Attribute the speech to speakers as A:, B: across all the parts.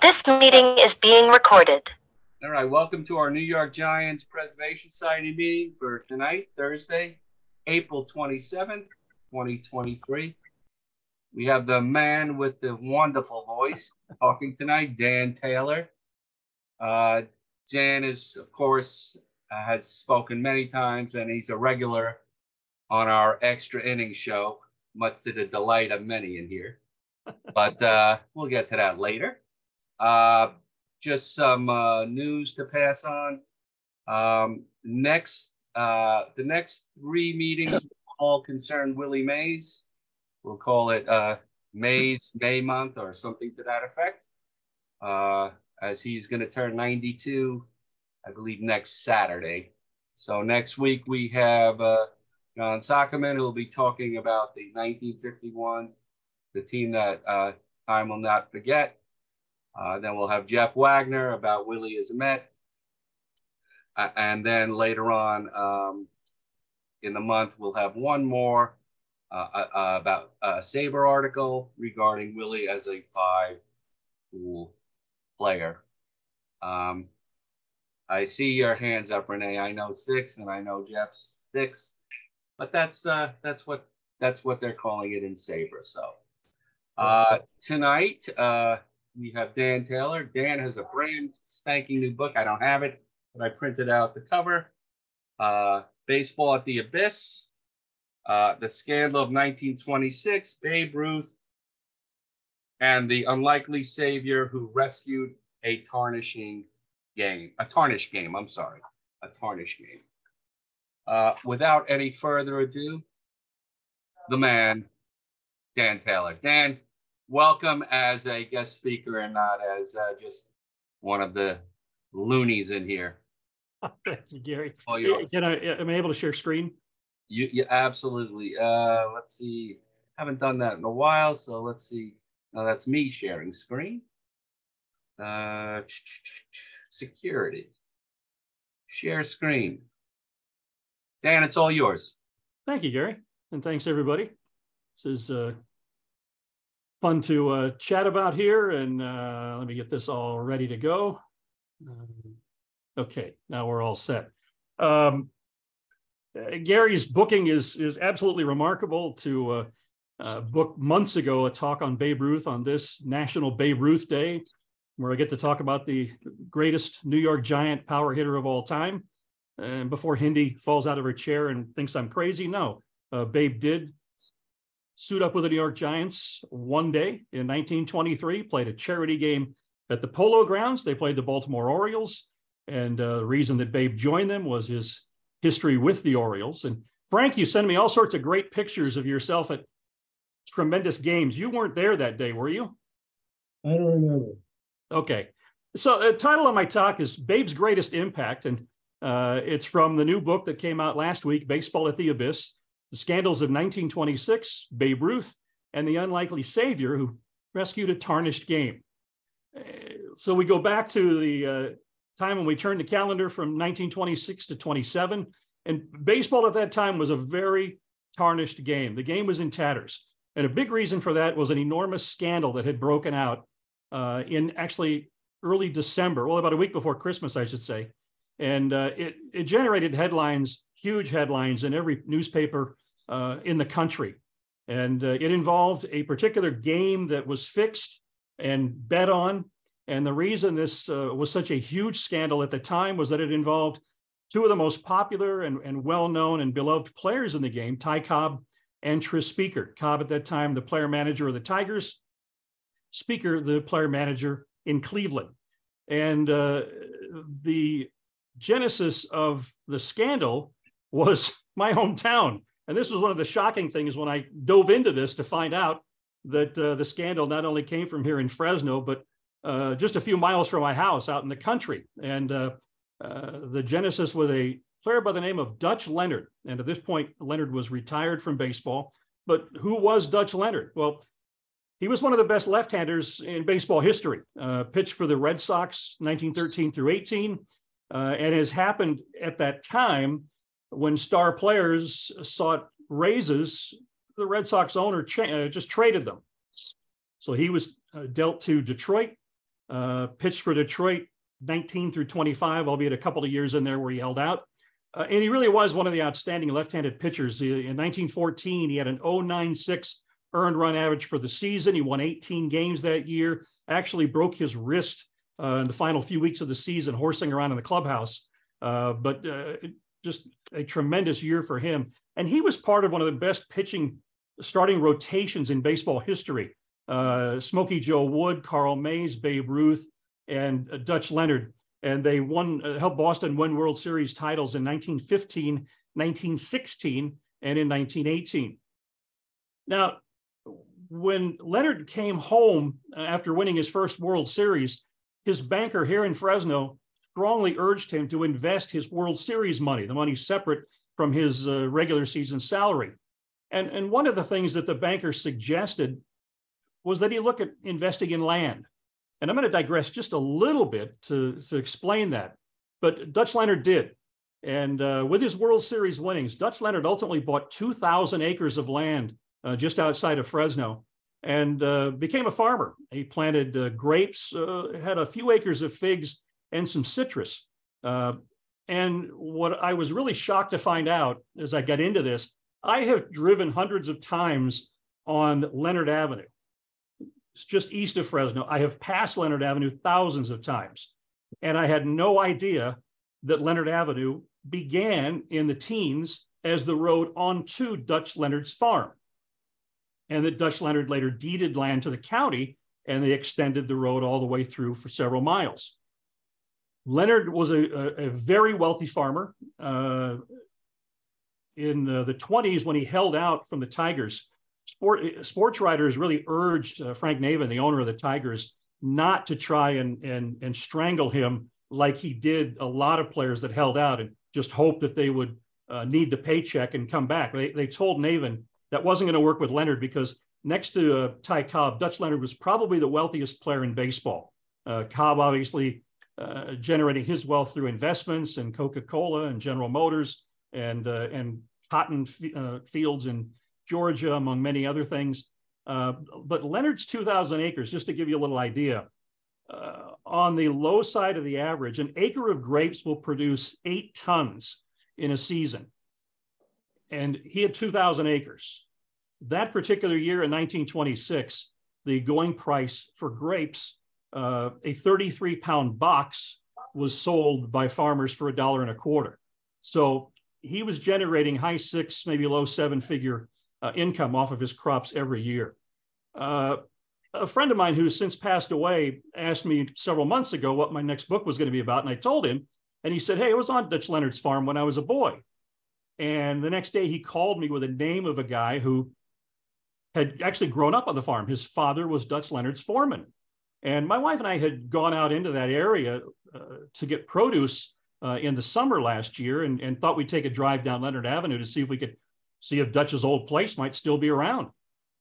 A: This meeting is being recorded.
B: All right, welcome to our New York Giants Preservation Society meeting for tonight, Thursday, April 27th, 2023. We have the man with the wonderful voice talking tonight, Dan Taylor. Dan is, of course, has spoken many times, and he's a regular on our extra innings show, much to the delight of many in here. But we'll get to that later. Just some news to pass on. The next 3 meetings all concern Willie Mays. We'll call it Mays May month or something to that effect, as he's going to turn 92, I believe, next Saturday. So next week we have John Sockerman, who will be talking about the 1951, the team that time will not forget. Then we'll have Jeff Wagner about Willie as a Met. And then later on in the month, we'll have one more about a Sabre article regarding Willie as a 5-tool player. I see your hands up, Renee. I know 6, and I know Jeff's 6, but that's what they're calling it in Sabre. So tonight, we have Dan Taylor. Dan has a brand spanking new book. I don't have it, but I printed out the cover. Baseball at the Abyss, The Scandal of 1926, Babe Ruth, and the Unlikely Savior Who Rescued a Tarnished Game. Without any further ado, the man, Dan Taylor. Dan, welcome as a guest speaker and not as just one of the loonies in here.
C: Thank you, Gary. Am I able to share screen?
B: You absolutely. Let's see. Haven't done that in a while, so let's see. No, that's me sharing screen. Security. Share screen. Dan, it's all yours.
C: Thank you, Gary, and thanks everybody. This is fun to chat about here, and let me get this all ready to go. Okay, now we're all set. Gary's booking is absolutely remarkable. To book months ago a talk on Babe Ruth on this National Babe Ruth Day, where I get to talk about the greatest New York Giant power hitter of all time. And before Hindy falls out of her chair and thinks I'm crazy, no, Babe did suit up with the New York Giants one day in 1923, played a charity game at the Polo Grounds. They played the Baltimore Orioles, and the reason that Babe joined them was his history with the Orioles. And Frank, you send me all sorts of great pictures of yourself at tremendous games. You weren't there that day, were you?
D: I don't remember.
C: Okay. So the title of my talk is Babe's Greatest Impact, and it's from the new book that came out last week, Baseball at the Abyss, The Scandals of 1926, Babe Ruth, and the Unlikely Savior Who Rescued a Tarnished Game. So we go back to the time when we turned the calendar from 1926 to 27, and baseball at that time was a very tarnished game. The game was in tatters, and a big reason for that was an enormous scandal that had broken out in actually early December, well, about a week before Christmas, I should say, and it generated headlines, huge headlines in every newspaper in the country. And it involved a particular game that was fixed and bet on. And the reason this was such a huge scandal at the time was that it involved 2 of the most popular and well-known and beloved players in the game, Ty Cobb and Tris Speaker. Cobb at that time, the player manager of the Tigers, Speaker, the player manager in Cleveland. And the genesis of the scandal was my hometown. And this was one of the shocking things when I dove into this to find out that the scandal not only came from here in Fresno, but just a few miles from my house out in the country. And the genesis was a player by the name of Dutch Leonard. And at this point, Leonard was retired from baseball. But who was Dutch Leonard? Well, he was one of the best left-handers in baseball history. Pitched for the Red Sox 1913 through 18, and has happened at that time when star players sought raises, the Red Sox owner just traded them. So he was dealt to Detroit, pitched for Detroit 19 through 25, albeit a couple of years in there where he held out. And he really was one of the outstanding left-handed pitchers. In 1914, he had an 0.96 earned run average for the season. He won 18 games that year, actually broke his wrist in the final few weeks of the season, horsing around in the clubhouse. But just a tremendous year for him. And he was part of one of the best pitching starting rotations in baseball history. Smokey Joe Wood, Carl Mays, Babe Ruth, and Dutch Leonard. And they helped Boston win World Series titles in 1915, 1916, and in 1918. Now, when Leonard came home after winning his first World Series, his banker here in Fresno strongly urged him to invest his World Series money, the money separate from his regular season salary. And one of the things that the banker suggested was that he look at investing in land. And I'm going to digress just a little bit to explain that. But Dutch Leonard did. And with his World Series winnings, Dutch Leonard ultimately bought 2,000 acres of land just outside of Fresno and became a farmer. He planted grapes, had a few acres of figs and some citrus. And what I was really shocked to find out as I got into this, I have driven hundreds of times on Leonard Avenue. It's just east of Fresno. I have passed Leonard Avenue thousands of times. And I had no idea that Leonard Avenue began in the teens as the road onto Dutch Leonard's farm. And that Dutch Leonard later deeded land to the county, and they extended the road all the way through for several miles. Leonard was a very wealthy farmer. In the 20s, when he held out from the Tigers, sports writers really urged Frank Navin, the owner of the Tigers, not to try and strangle him like he did a lot of players that held out and just hoped that they would need the paycheck and come back. They told Navin that wasn't going to work with Leonard because next to Ty Cobb, Dutch Leonard was probably the wealthiest player in baseball. Cobb obviously generating his wealth through investments in Coca-Cola and General Motors and cotton fields in Georgia, among many other things. But Leonard's 2,000 acres, just to give you a little idea, on the low side of the average, an acre of grapes will produce 8 tons in a season. And he had 2,000 acres. That particular year in 1926, the going price for grapes, a 33-pound box was sold by farmers for $1.25. So he was generating high 6, maybe low 7-figure income off of his crops every year. A friend of mine who's since passed away asked me several months ago what my next book was going to be about. And I told him, and he said, hey, it was on Dutch Leonard's farm when I was a boy. And the next day he called me with a name of a guy who had actually grown up on the farm. His father was Dutch Leonard's foreman. And my wife and I had gone out into that area to get produce in the summer last year and thought we'd take a drive down Leonard Avenue to see if we could see if Dutch's old place might still be around.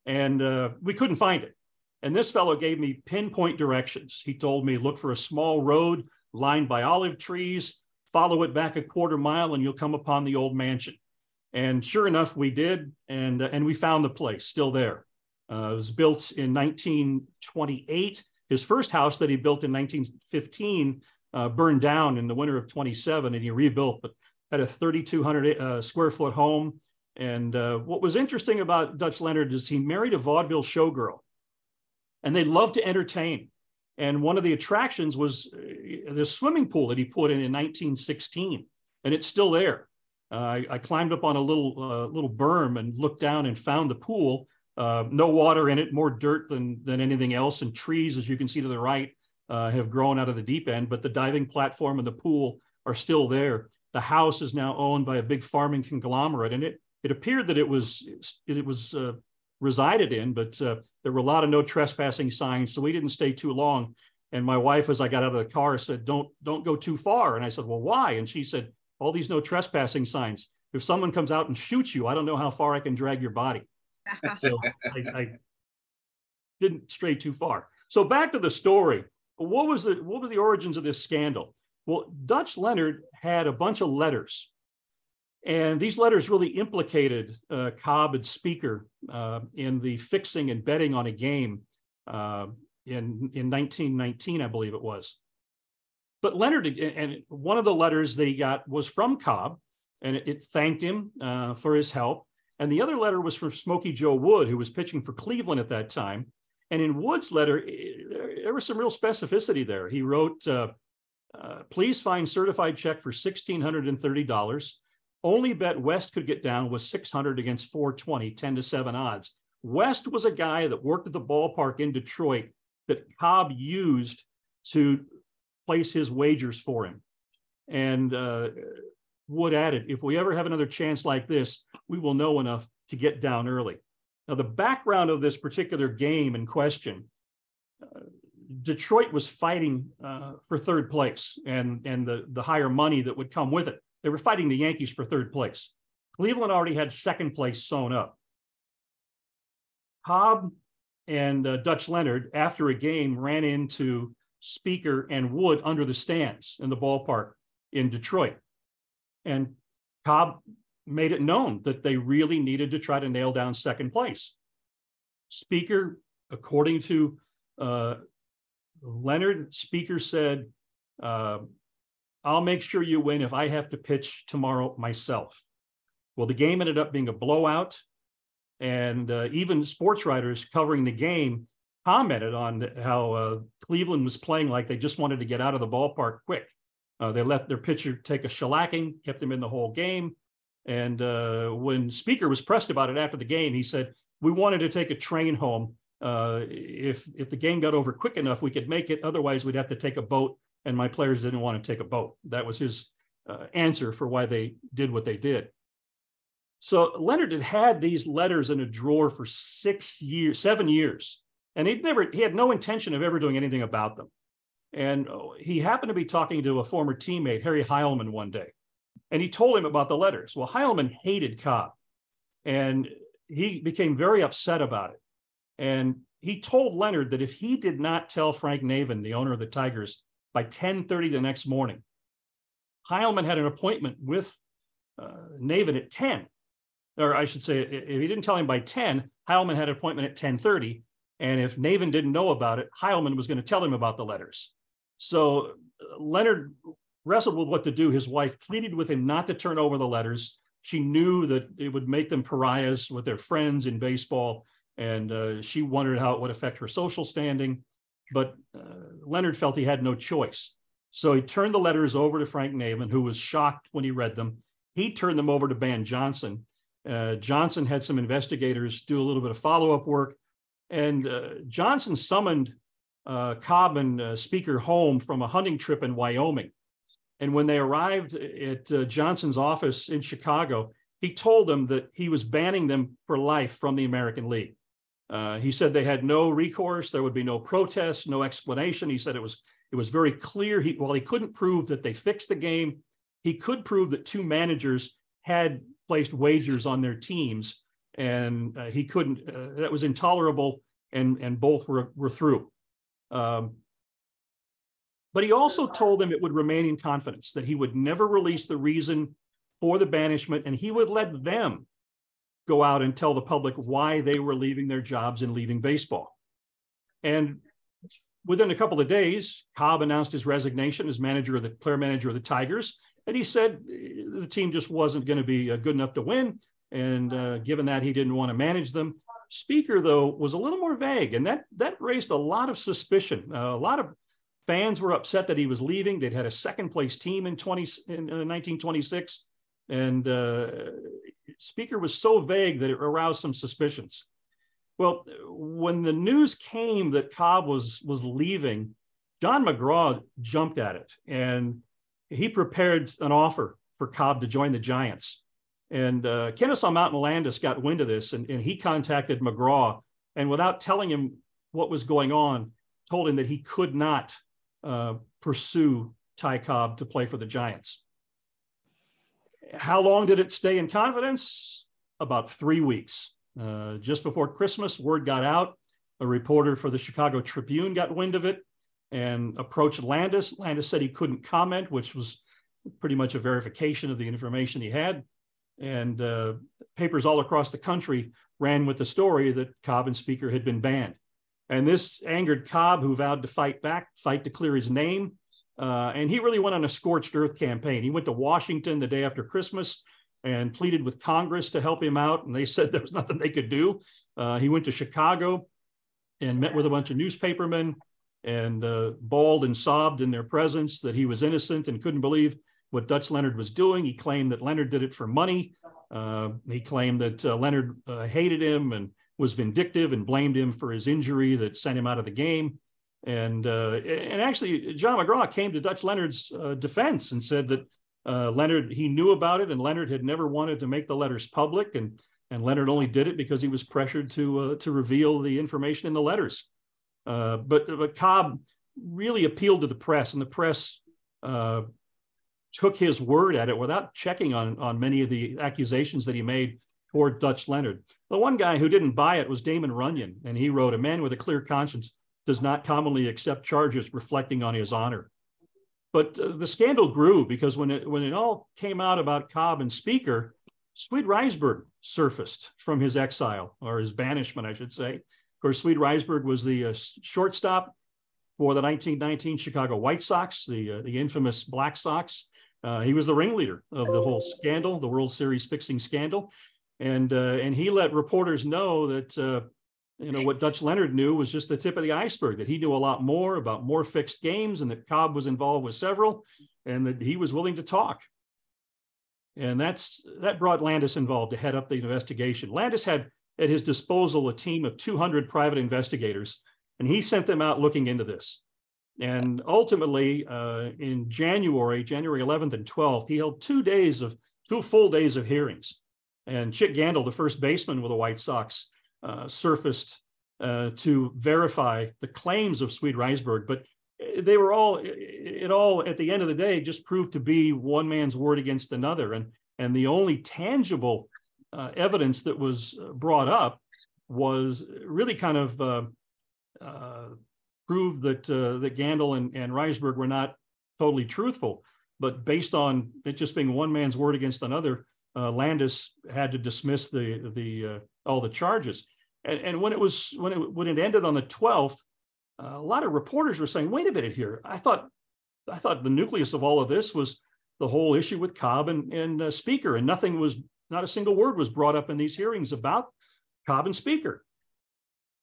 C: And we couldn't find it. And this fellow gave me pinpoint directions. He told me, look for a small road lined by olive trees, follow it back a quarter mile, and you'll come upon the old mansion. And sure enough, we did. And we found the place still there. It was built in 1928. His first house that he built in 1915 burned down in the winter of 27, and he rebuilt, but had a 3,200 square foot home. And what was interesting about Dutch Leonard is he married a vaudeville showgirl, and they loved to entertain. And one of the attractions was the swimming pool that he put in 1916, and it's still there. I climbed up on a little berm and looked down and found the pool. No water in it, more dirt than anything else, and trees, as you can see to the right, have grown out of the deep end, but the diving platform and the pool are still there. The house is now owned by a big farming conglomerate, and it appeared that it was resided in, but there were a lot of no trespassing signs, so we didn't stay too long. And my wife, as I got out of the car, said, don't go too far. And I said, well, why? And she said, all these no trespassing signs. If someone comes out and shoots you, I don't know how far I can drag your body. So I didn't stray too far. So back to the story. What was the origins of this scandal? Well, Dutch Leonard had a bunch of letters, and these letters really implicated Cobb and Speaker in the fixing and betting on a game in 1919, I believe it was. But Leonard, and one of the letters they got was from Cobb, and it thanked him for his help. And the other letter was from Smokey Joe Wood, who was pitching for Cleveland at that time. And in Wood's letter, there was some real specificity there. He wrote, please find certified check for $1,630. Only bet West could get down was 600 against 420, 10-7 odds. West was a guy that worked at the ballpark in Detroit that Cobb used to place his wagers for him. And Wood added, if we ever have another chance like this, we will know enough to get down early. Now, the background of this particular game in question, Detroit was fighting for third place and the higher money that would come with it. They were fighting the Yankees for third place. Cleveland already had second place sewn up. Cobb and Dutch Leonard, after a game, ran into Speaker and Wood under the stands in the ballpark in Detroit. And Cobb made it known that they really needed to try to nail down second place. Speaker, according to Leonard, Speaker said, I'll make sure you win if I have to pitch tomorrow myself. Well, the game ended up being a blowout, and even sports writers covering the game commented on how Cleveland was playing like they just wanted to get out of the ballpark quick. They let their pitcher take a shellacking, kept him in the whole game. And when Speaker was pressed about it after the game, he said, we wanted to take a train home. If the game got over quick enough, we could make it. Otherwise, we'd have to take a boat, and my players didn't want to take a boat. That was his answer for why they did what they did. So Leonard had these letters in a drawer for 7 years, and he had no intention of ever doing anything about them. And he happened to be talking to a former teammate, Harry Heilman, one day, and he told him about the letters. Well, Heilman hated Cobb, and he became very upset about it. And he told Leonard that if he did not tell Frank Navin, the owner of the Tigers, by 10:30 the next morning, Heilman had an appointment with Navin at 10. Or I should say, if he didn't tell him by 10, Heilman had an appointment at 10:30. And if Navin didn't know about it, Heilman was going to tell him about the letters. So Leonard wrestled with what to do. His wife pleaded with him not to turn over the letters. She knew that it would make them pariahs with their friends in baseball, and she wondered how it would affect her social standing. But Leonard felt he had no choice. So he turned the letters over to Frank Navin, who was shocked when he read them. He turned them over to Ban Johnson. Johnson had some investigators do a little bit of follow-up work, and Johnson summoned Cobb and Speaker home from a hunting trip in Wyoming. And when they arrived at Johnson's office in Chicago, he told them that he was banning them for life from the American League. He said they had no recourse, there would be no protest, no explanation. He said it was very clear. While he couldn't prove that they fixed the game, he could prove that two managers had placed wagers on their teams, and he couldn't. That was intolerable, and both were through. But he also told them it would remain in confidence, that he would never release the reason for the banishment, and he would let them go out and tell the public why they were leaving their jobs and leaving baseball. And within a couple of days, Cobb announced his resignation as player manager of the Tigers. And he said the team just wasn't going to be good enough to win. And given that, he didn't want to manage them. Speaker, though, was a little more vague. And that raised a lot of suspicion. A lot of fans were upset that he was leaving. They'd had a second place team in 1926. And Speaker was so vague that it aroused some suspicions. Well, when the news came that Cobb was leaving, John McGraw jumped at it, and he prepared an offer for Cobb to join the Giants. And Kennesaw Mountain Landis got wind of this, and he contacted McGraw, and without telling him what was going on, told him that he could not pursue Ty Cobb to play for the Giants. How long did it stay in confidence? About 3 weeks. Just before Christmas, word got out. A reporter for the Chicago Tribune got wind of it and approached Landis. Landis said he couldn't comment, which was pretty much a verification of the information he had. And papers all across the country ran with the story that Cobb and Speaker had been banned. And this angered Cobb, who vowed to fight back, fight to clear his name. And he really went on a scorched earth campaign. He went to Washington the day after Christmas and pleaded with Congress to help him out. And they said there was nothing they could do. He went to Chicago and met with a bunch of newspapermen and bawled and sobbed in their presence that he was innocent and couldn't believe what Dutch Leonard was doing. He claimed that Leonard did it for money. He claimed that Leonard hated him and was vindictive and blamed him for his injury that sent him out of the game. And actually, John McGraw came to Dutch Leonard's defense and said that Leonard, he knew about it, and Leonard had never wanted to make the letters public, and Leonard only did it because he was pressured to reveal the information in the letters. But Cobb really appealed to the press, and the press took his word at it without checking on many of the accusations that he made toward Dutch Leonard. The one guy who didn't buy it was Damon Runyon, and he wrote, "A man with a clear conscience does not commonly accept charges reflecting on his honor." But the scandal grew because when it all came out about Cobb and Speaker, Swede Reisberg surfaced from his exile, or his banishment, I should say. Of course, Swede Reisberg was the shortstop for the 1919 Chicago White Sox, the infamous Black Sox. He was the ringleader of the whole scandal, the World Series fixing scandal. And he let reporters know that what Dutch Leonard knew was just the tip of the iceberg, that he knew a lot more about more fixed games, and that Cobb was involved with several, and that he was willing to talk. And that brought Landis involved to head up the investigation. Landis had at his disposal a team of 200 private investigators, and he sent them out looking into this. And ultimately, in January 11th and 12th, he held 2 full days of hearings. And Chick Gandil, the first baseman with the White Sox, surfaced to verify the claims of Swede Reisberg, but they were all at the end of the day just proved to be one man's word against another, and the only tangible evidence that was brought up was really kind of proved that Gandil and Reisberg were not totally truthful, but based on it just being one man's word against another, Landis had to dismiss all the charges. And when it ended on the 12th, a lot of reporters were saying, "Wait a minute here. I thought the nucleus of all of this was the whole issue with Cobb and Speaker, and not a single word was brought up in these hearings about Cobb and Speaker."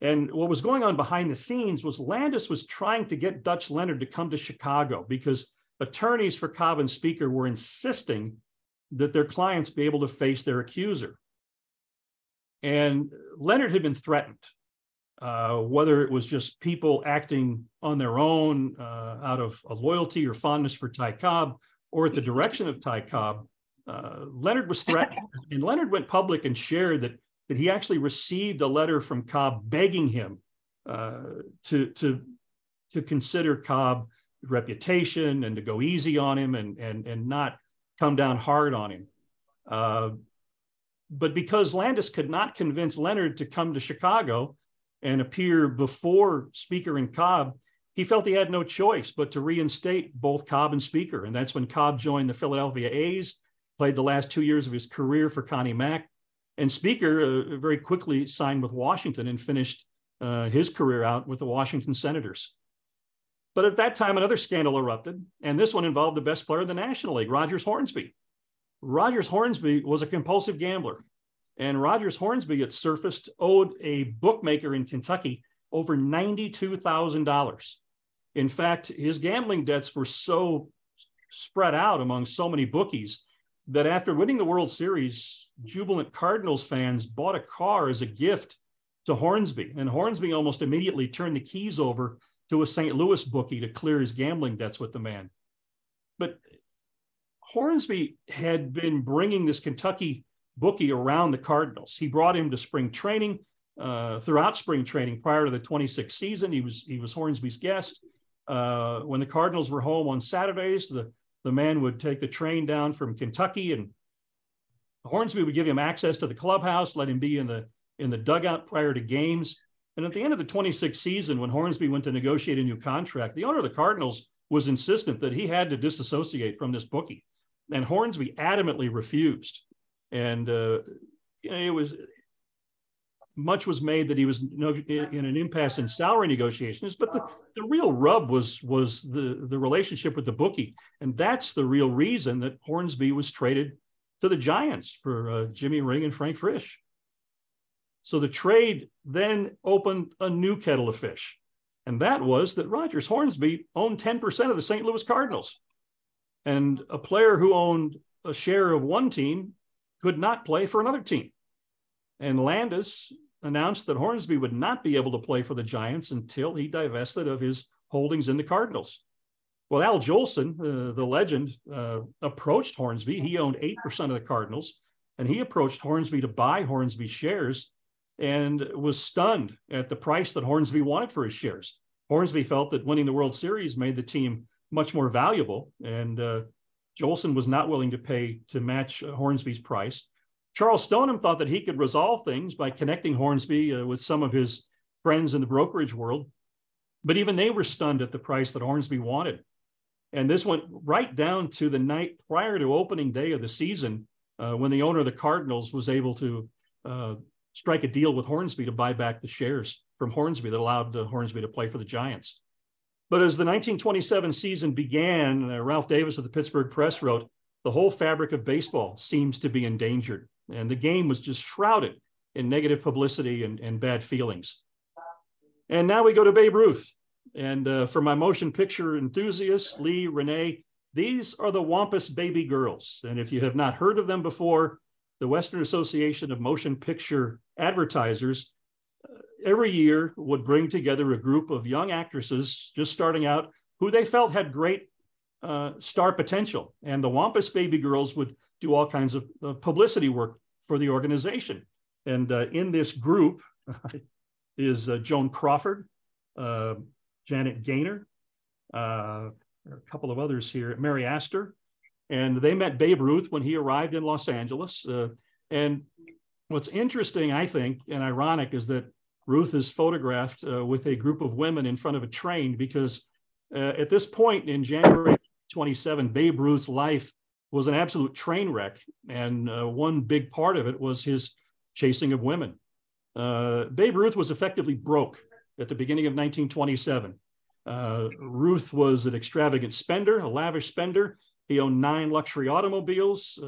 C: And what was going on behind the scenes was Landis was trying to get Dutch Leonard to come to Chicago because attorneys for Cobb and Speaker were insisting that their clients be able to face their accuser. And Leonard had been threatened, whether it was just people acting on their own out of a loyalty or fondness for Ty Cobb, or at the direction of Ty Cobb. Leonard was threatened, and Leonard went public and shared that he actually received a letter from Cobb begging him to consider Cobb's reputation and to go easy on him and not come down hard on him. But because Landis could not convince Leonard to come to Chicago and appear before Speaker and Cobb, he felt he had no choice but to reinstate both Cobb and Speaker. And that's when Cobb joined the Philadelphia A's, played the last 2 years of his career for Connie Mack. And Speaker very quickly signed with Washington and finished his career out with the Washington Senators. But at that time, another scandal erupted, and this one involved the best player in the National League, Rogers Hornsby. Rogers Hornsby was a compulsive gambler, and Rogers Hornsby, it surfaced, owed a bookmaker in Kentucky over $92,000. In fact, his gambling debts were so spread out among so many bookies that after winning the World Series, jubilant Cardinals fans bought a car as a gift to Hornsby, and Hornsby almost immediately turned the keys over to a St. Louis bookie to clear his gambling debts with the man. But Hornsby had been bringing this Kentucky bookie around the Cardinals. He brought him to spring training, throughout spring training prior to the 26th season. He was Hornsby's guest. When the Cardinals were home on Saturdays, the man would take the train down from Kentucky, and Hornsby would give him access to the clubhouse, let him be in the dugout prior to games. And at the end of the 26th season, when Hornsby went to negotiate a new contract, the owner of the Cardinals was insistent that he had to disassociate from this bookie. And Hornsby adamantly refused. And it much was made that he was in an impasse in salary negotiations, but the real rub was the relationship with the bookie. And that's the real reason that Hornsby was traded to the Giants for Jimmy Ring and Frank Frisch. So the trade then opened a new kettle of fish. And that was that Rogers Hornsby owned 10% of the St. Louis Cardinals. And a player who owned a share of one team could not play for another team. And Landis announced that Hornsby would not be able to play for the Giants until he divested of his holdings in the Cardinals. Well, Al Jolson, the legend, approached Hornsby. He owned 8% of the Cardinals, and he approached Hornsby to buy Hornsby shares and was stunned at the price that Hornsby wanted for his shares. Hornsby felt that winning the World Series made the team much more valuable, and Jolson was not willing to pay to match Hornsby's price. Charles Stoneham thought that he could resolve things by connecting Hornsby with some of his friends in the brokerage world, but even they were stunned at the price that Hornsby wanted. And this went right down to the night prior to opening day of the season, when the owner of the Cardinals was able to strike a deal with Hornsby to buy back the shares from Hornsby that allowed Hornsby to play for the Giants. But as the 1927 season began, Ralph Davis of the Pittsburgh Press wrote, "The whole fabric of baseball seems to be endangered." And the game was just shrouded in negative publicity and bad feelings. And now we go to Babe Ruth. And for my motion picture enthusiasts, Lee, Renee, these are the Wampus Baby Girls. And if you have not heard of them before, the Western Association of Motion Picture Advertisers every year would bring together a group of young actresses just starting out who they felt had great star potential. And the Wampus Baby Girls would do all kinds of publicity work for the organization. And in this group is Joan Crawford, Janet Gaynor, a couple of others here, Mary Astor. And they met Babe Ruth when he arrived in Los Angeles. And what's interesting, I think, and ironic, is that Ruth is photographed with a group of women in front of a train, because at this point in January 27, Babe Ruth's life was an absolute train wreck. And one big part of it was his chasing of women. Babe Ruth was effectively broke at the beginning of 1927. Ruth was an extravagant spender, a lavish spender. He owned 9 luxury automobiles,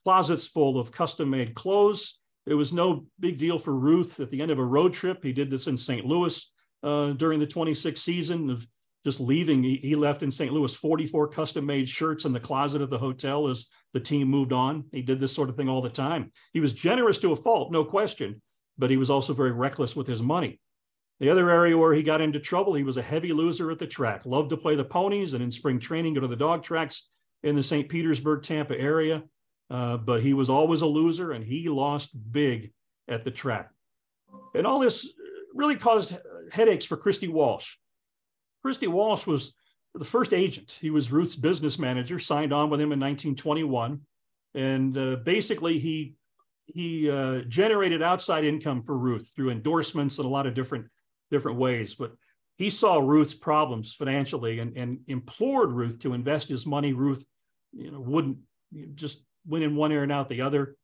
C: closets full of custom-made clothes. It was no big deal for Ruth at the end of a road trip. He did this in St. Louis during the 26th season of just leaving. He left in St. Louis 44 custom-made shirts in the closet of the hotel as the team moved on. He did this sort of thing all the time. He was generous to a fault, no question, but he was also very reckless with his money. The other area where he got into trouble, he was a heavy loser at the track, loved to play the ponies, and in spring training, go to the dog tracks in the St. Petersburg, Tampa area. But he was always a loser, and he lost big at the track. And all this really caused headaches for Christy Walsh. Christy Walsh was the first agent. He was Ruth's business manager, signed on with him in 1921. And basically, he generated outside income for Ruth through endorsements and a lot of different ways. But he saw Ruth's problems financially and implored Ruth to invest his money. Ruth wouldn't, just went in one ear and out the other.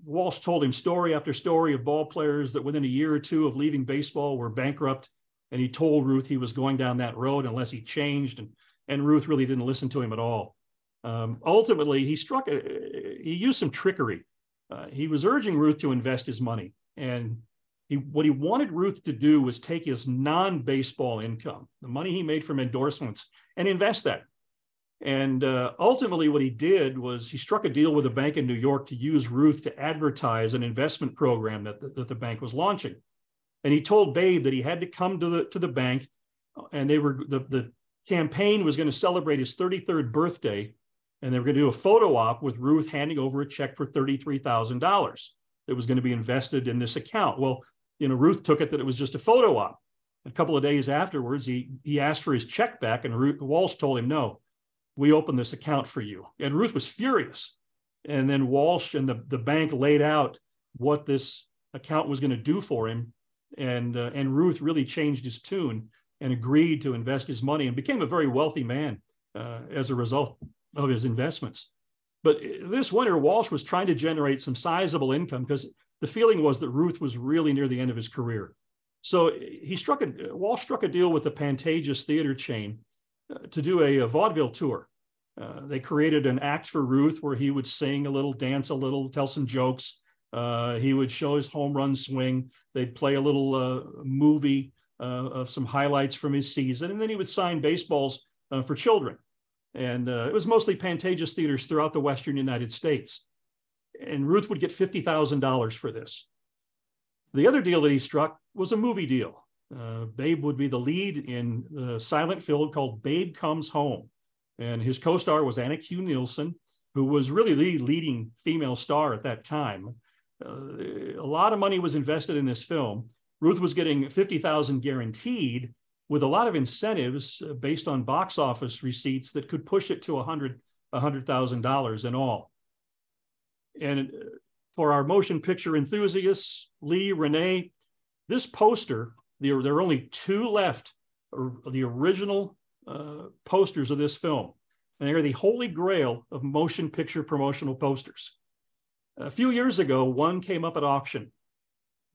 C: Walsh told him story after story of ball players that within a year or two of leaving baseball were bankrupt. And he told Ruth he was going down that road unless he changed. And Ruth really didn't listen to him at all. Ultimately, he used some trickery. He was urging Ruth to invest his money. And what he wanted Ruth to do was take his non-baseball income, the money he made from endorsements, and invest that. And ultimately what he did was he struck a deal with a bank in New York to use Ruth to advertise an investment program that the bank was launching. And he told Babe that he had to come to the bank, and the campaign was going to celebrate his 33rd birthday, and they were going to do a photo op with Ruth handing over a check for $33,000 that was going to be invested in this account. Well, Ruth took it that it was just a photo op. A couple of days afterwards, he asked for his check back, and Walsh told him, "No, we opened this account for you." And Ruth was furious. And then Walsh and the bank laid out what this account was going to do for him. And Ruth really changed his tune and agreed to invest his money and became a very wealthy man as a result of his investments. But this winter, Walsh was trying to generate some sizable income because the feeling was that Ruth was really near the end of his career. So Walsh struck a deal with the Pantages theater chain to do a vaudeville tour. They created an act for Ruth where he would sing a little, dance a little, tell some jokes. He would show his home run swing. They'd play a little movie of some highlights from his season, and then he would sign baseballs for children. And it was mostly Pantages theaters throughout the Western United States. And Ruth would get $50,000 for this. The other deal that he struck was a movie deal. Babe would be the lead in the silent film called Babe Comes Home. And his co-star was Anna Q. Nielsen, who was really the leading female star at that time. A lot of money was invested in this film. Ruth was getting $50,000 guaranteed, with a lot of incentives based on box office receipts that could push it to $100,000 in all. And for our motion picture enthusiasts, Lee, Renee, this poster, there are only two left, the original posters of this film. And they are the holy grail of motion picture promotional posters. A few years ago, one came up at auction,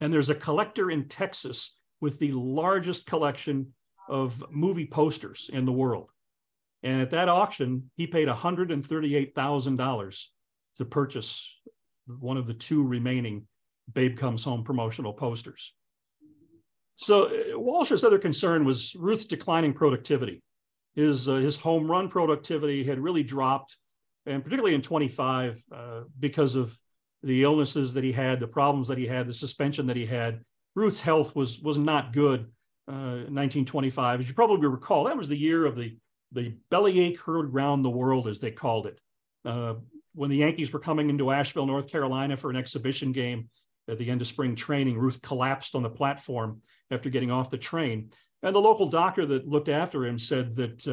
C: and there's a collector in Texas with the largest collection of movie posters in the world. And at that auction, he paid $138,000 to purchase one of the two remaining Babe Comes Home promotional posters. So Walsh's other concern was Ruth's declining productivity. His home run productivity had really dropped, and particularly in 25, because of the illnesses that he had, the problems that he had, the suspension that he had. Ruth's health was not good. 1925, as you probably recall, that was the year of the bellyache heard round the world, as they called it. When the Yankees were coming into Asheville, North Carolina for an exhibition game at the end of spring training, Ruth collapsed on the platform after getting off the train. And the local doctor that looked after him said that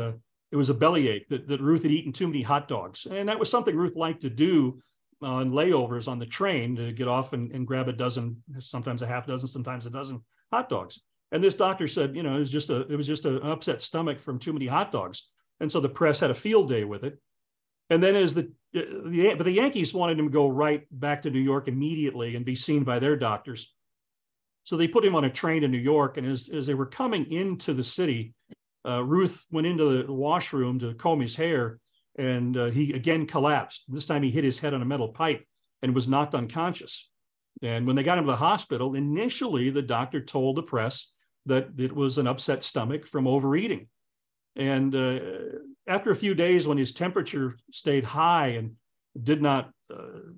C: it was a bellyache, that Ruth had eaten too many hot dogs. And that was something Ruth liked to do on layovers on the train, to get off and grab a dozen, sometimes a half dozen, sometimes a dozen hot dogs. And this doctor said, it was just an upset stomach from too many hot dogs. And so the press had a field day with it. And then but the Yankees wanted him to go right back to New York immediately and be seen by their doctors. So they put him on a train to New York. And as they were coming into the city, Ruth went into the washroom to comb his hair, and he again collapsed. This time he hit his head on a metal pipe and was knocked unconscious. And when they got him to the hospital, initially the doctor told the press that it was an upset stomach from overeating. And after a few days, when his temperature stayed high and did not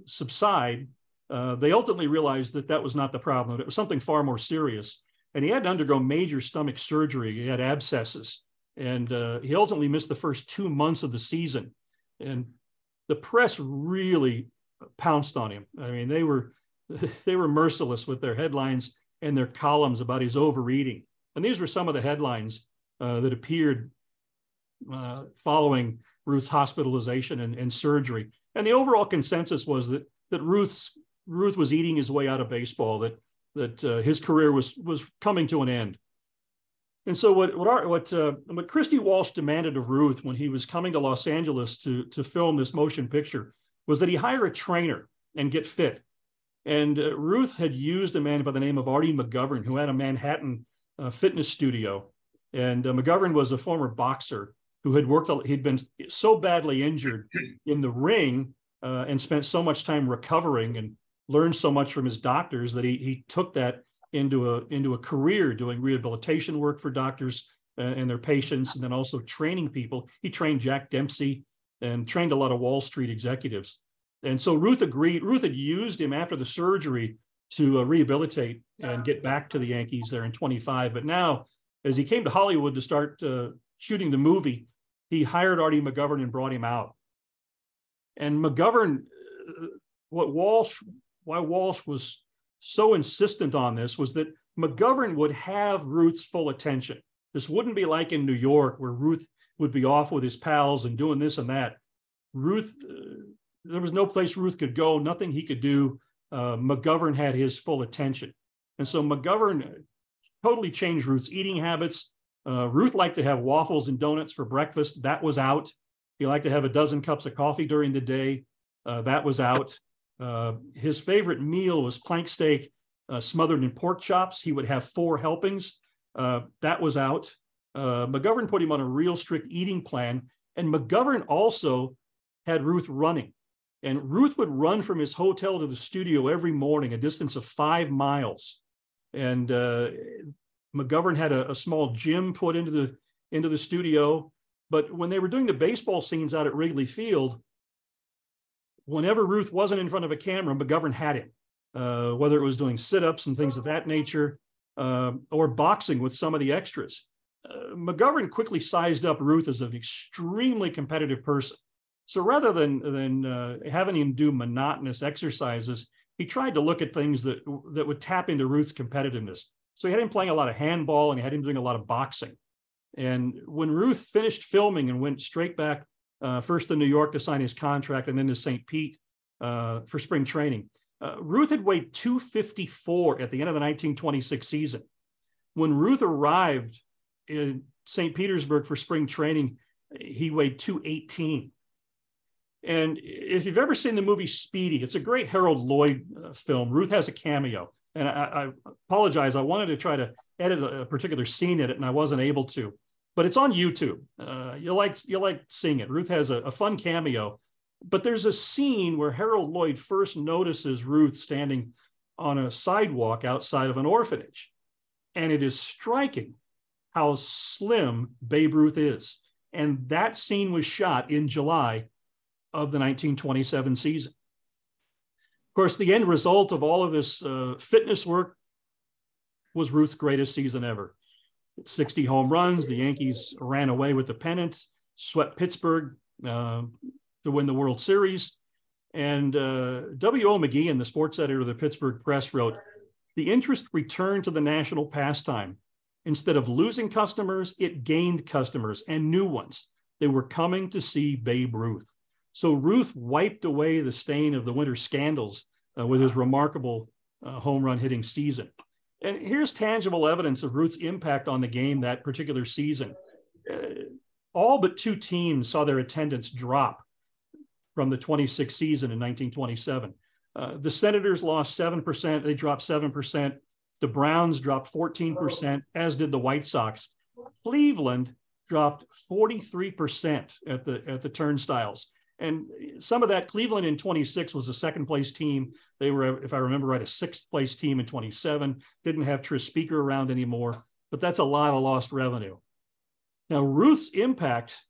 C: subside, they ultimately realized that that was not the problem. It was something far more serious. And he had to undergo major stomach surgery. He had abscesses. And he ultimately missed the first 2 months of the season. And the press really pounced on him. I mean, they were merciless with their headlines and their columns about his overeating. And these were some of the headlines that appeared following Ruth's hospitalization and surgery. And the overall consensus was that Ruth was eating his way out of baseball, that his career was coming to an end. And so what Christy Walsh demanded of Ruth when he was coming to Los Angeles to film this motion picture was that he hire a trainer and get fit. And Ruth had used a man by the name of Artie McGovern, who had a Manhattan fitness studio. And McGovern was a former boxer who he'd been so badly injured in the ring and spent so much time recovering and learned so much from his doctors that he took that into a career doing rehabilitation work for doctors and their patients, and then also training people. He trained Jack Dempsey and trained a lot of Wall Street executives. And so Ruth agreed. Ruth had used him after the surgery to rehabilitate and get back to the Yankees there in 25. But now, as he came to Hollywood to start shooting the movie, he hired Artie McGovern and brought him out. And McGovern, why Walsh was so insistent on this was that McGovern would have Ruth's full attention. This wouldn't be like in New York, where Ruth would be off with his pals and doing this and that. Ruth, there was no place Ruth could go, nothing he could do. McGovern had his full attention. And so McGovern totally changed Ruth's eating habits. Ruth liked to have waffles and donuts for breakfast. That was out. He liked to have a dozen cups of coffee during the day. That was out. His favorite meal was plank steak smothered in pork chops. He would have 4 helpings. That was out. McGovern put him on a real strict eating plan. And McGovern also had Ruth running. And Ruth would run from his hotel to the studio every morning, a distance of 5 miles. And McGovern had a small gym put into the studio. But when they were doing the baseball scenes out at Wrigley Field, whenever Ruth wasn't in front of a camera, McGovern had him, whether it was doing sit-ups and things of that nature, or boxing with some of the extras. McGovern quickly sized up Ruth as an extremely competitive person. So rather than having him do monotonous exercises, he tried to look at things that would tap into Ruth's competitiveness. So he had him playing a lot of handball and he had him doing a lot of boxing. And when Ruth finished filming and went straight back first to New York to sign his contract and then to St. Pete for spring training, Ruth had weighed 254 at the end of the 1926 season. When Ruth arrived in St. Petersburg for spring training, he weighed 218. And if you've ever seen the movie Speedy, it's a great Harold Lloyd film. Ruth has a cameo. And I apologize. I wanted to try to edit a particular scene in it, and I wasn't able to. But it's on YouTube. You'll like seeing it. Ruth has a fun cameo. But there's a scene where Harold Lloyd first notices Ruth standing on a sidewalk outside of an orphanage. And it is striking how slim Babe Ruth is. And that scene was shot in July of the 1927 season. Of course, the end result of all of this fitness work was Ruth's greatest season ever. 60 home runs. The Yankees ran away with the pennant, swept Pittsburgh to win the World Series. And W.O. McGeehan, the sports editor of the Pittsburgh Press, wrote, "The interest returned to the national pastime. Instead of losing customers, it gained customers and new ones. They were coming to see Babe Ruth." So Ruth wiped away the stain of the winter scandals with his remarkable home run hitting season. And here's tangible evidence of Ruth's impact on the game that particular season. All but 2 teams saw their attendance drop from the 26 season in 1927. The Senators lost 7%. They dropped 7%. The Browns dropped 14%, as did the White Sox. Cleveland dropped 43% at the turnstiles. And some of that, Cleveland in 26 was a second-place team. They were, if I remember right, a 6th-place team in 27. Didn't have Tris Speaker around anymore, but that's a lot of lost revenue. Now, Ruth's impact,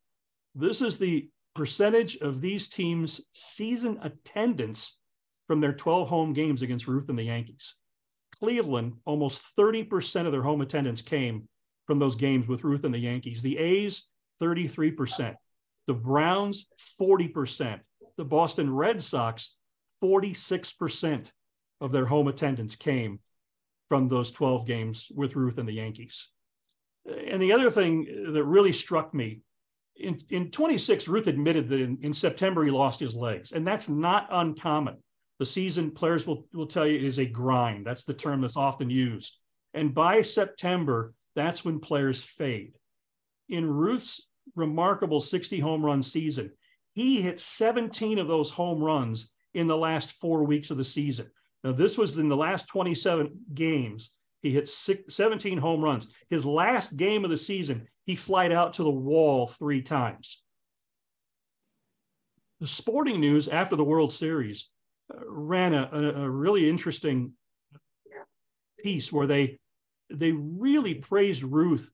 C: this is the percentage of these teams' season attendance from their 12 home games against Ruth and the Yankees. Cleveland, almost 30% of their home attendance came from those games with Ruth and the Yankees. The A's, 33%. The Browns, 40%. The Boston Red Sox, 46% of their home attendance came from those 12 games with Ruth and the Yankees. And the other thing that really struck me, in 26, Ruth admitted that in September he lost his legs, and that's not uncommon. The season, players will tell you, is a grind. That's the term that's often used. And by September, that's when players fade. In Ruth's remarkable 60 home run season, he hit 17 of those home runs in the last 4 weeks of the season. Now, this was in the last 27 games. He hit 17 home runs. His last game of the season, he flied out to the wall 3 times. The Sporting News, after the World Series, ran a really interesting piece where they really praised Ruth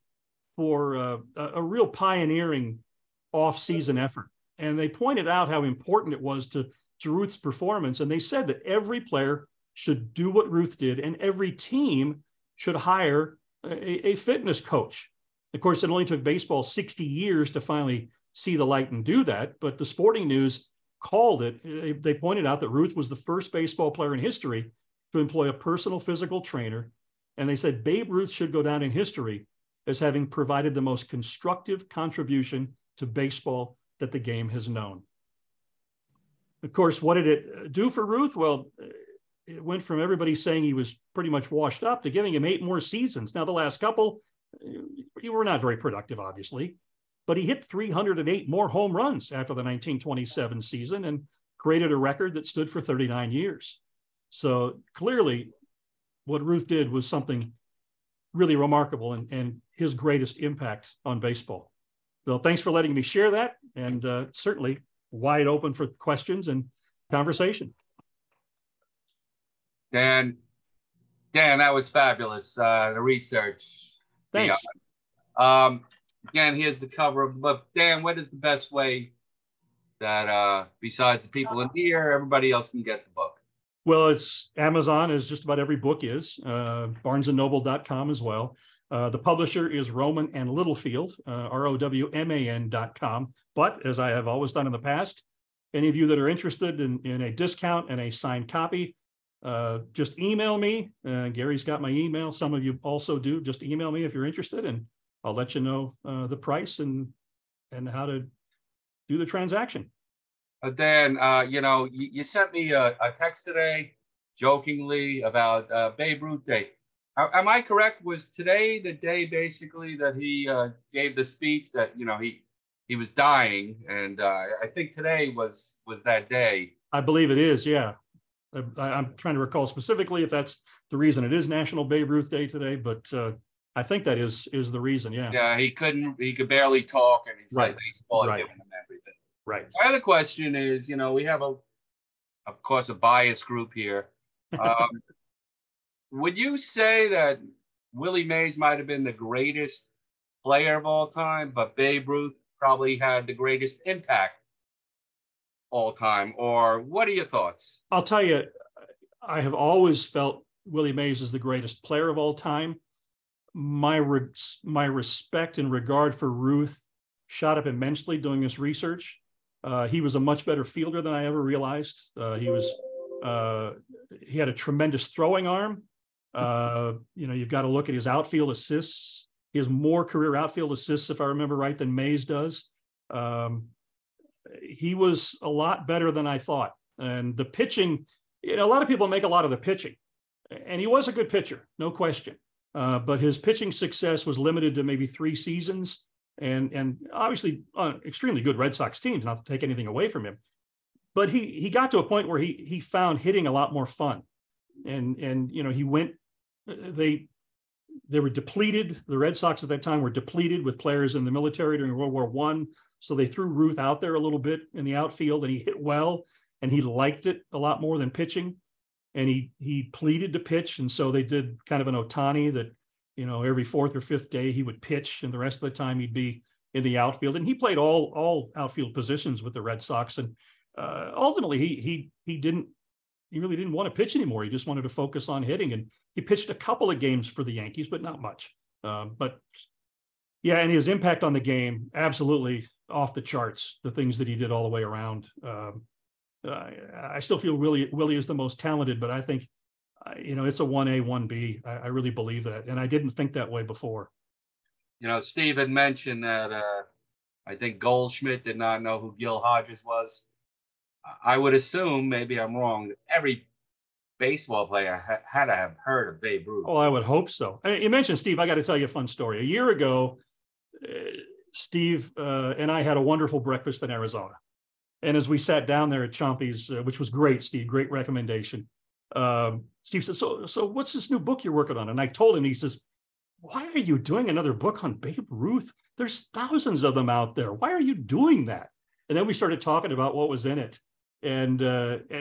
C: for a real pioneering off-season effort. And they pointed out how important it was to Ruth's performance. And they said that every player should do what Ruth did, and every team should hire a fitness coach. Of course, it only took baseball 60 years to finally see the light and do that. But the Sporting News called it. They pointed out that Ruth was the first baseball player in history to employ a personal physical trainer. And they said Babe Ruth should go down in history as having provided the most constructive contribution to baseball that the game has known. Of course, what did it do for Ruth? Well, it went from everybody saying he was pretty much washed up to giving him 8 more seasons. Now, the last couple, were not very productive, obviously, but he hit 308 more home runs after the 1927 season. And created a record that stood for 39 years. So clearly what Ruth did was something really remarkable and his greatest impact on baseball. So thanks for letting me share that, and certainly wide open for questions and conversation.
B: Dan, that was fabulous. The research.
C: Thanks.
B: Again, here's the cover of the book. Dan, what is the best way that besides the people in here, everybody else can get the book?
C: Well, it's Amazon, as just about every book is, barnesandnoble.com as well. The publisher is Rowman and Littlefield, ROWMAN.com. But as I have always done in the past, any of you that are interested in a discount and a signed copy, just email me. Gary's got my email. Some of you also do. Just email me if you're interested, and I'll let you know the price and how to do the transaction.
B: Dan, you sent me a text today, jokingly, about Babe Ruth Day. Am I correct? Was today the day basically that he gave the speech that he was dying, and I think today was that day.
C: I believe it is. Yeah, I'm trying to recall specifically if that's the reason it is National Babe Ruth Day today, but I think that is the reason. Yeah.
B: Yeah, he could barely talk, and he said baseball had given him everything.
C: Right.
B: My other question is, we have of course, a biased group here. Would you say that Willie Mays might have been the greatest player of all time, but Babe Ruth probably had the greatest impact all time? Or what are your thoughts?
C: I'll tell you, I have always felt Willie Mays is the greatest player of all time. My respect and regard for Ruth shot up immensely doing this research. He was a much better fielder than I ever realized. He had a tremendous throwing arm. You've got to look at his outfield assists. He has more career outfield assists, if I remember right, than Mays does. He was a lot better than I thought. And the pitching, a lot of people make a lot of the pitching, and he was a good pitcher, no question. But his pitching success was limited to maybe 3 seasons. And obviously extremely good Red Sox teams, not to take anything away from him. But he got to a point where he found hitting a lot more fun. And he went, they were depleted. The Red Sox at that time were depleted with players in the military during World War I. So they threw Ruth out there a little bit in the outfield, and he hit well, and he liked it a lot more than pitching. And he pleaded to pitch. And so they did kind of an Ohtani that, every 4th or 5th day he would pitch, and the rest of the time he'd be in the outfield. And he played all outfield positions with the Red Sox. And ultimately he really didn't want to pitch anymore. He just wanted to focus on hitting. And he pitched a couple of games for the Yankees, but not much. But yeah, and his impact on the game, absolutely off the charts, the things that he did all the way around. I still feel Willie is the most talented, but I think, it's a 1A, 1B. I really believe that. And I didn't think that way before.
B: Steve had mentioned that I think Goldschmidt did not know who Gil Hodges was. I would assume, maybe I'm wrong, every baseball player had to have heard of Babe Ruth.
C: Oh, I would hope so. You mentioned Steve. I got to tell you a fun story. A year ago, Steve and I had a wonderful breakfast in Arizona. And as we sat down there at Chompy's, which was great, Steve, great recommendation, Steve said, so what's this new book you're working on? And I told him, he says, why are you doing another book on Babe Ruth? There's thousands of them out there. Why are you doing that? And then we started talking about what was in it. And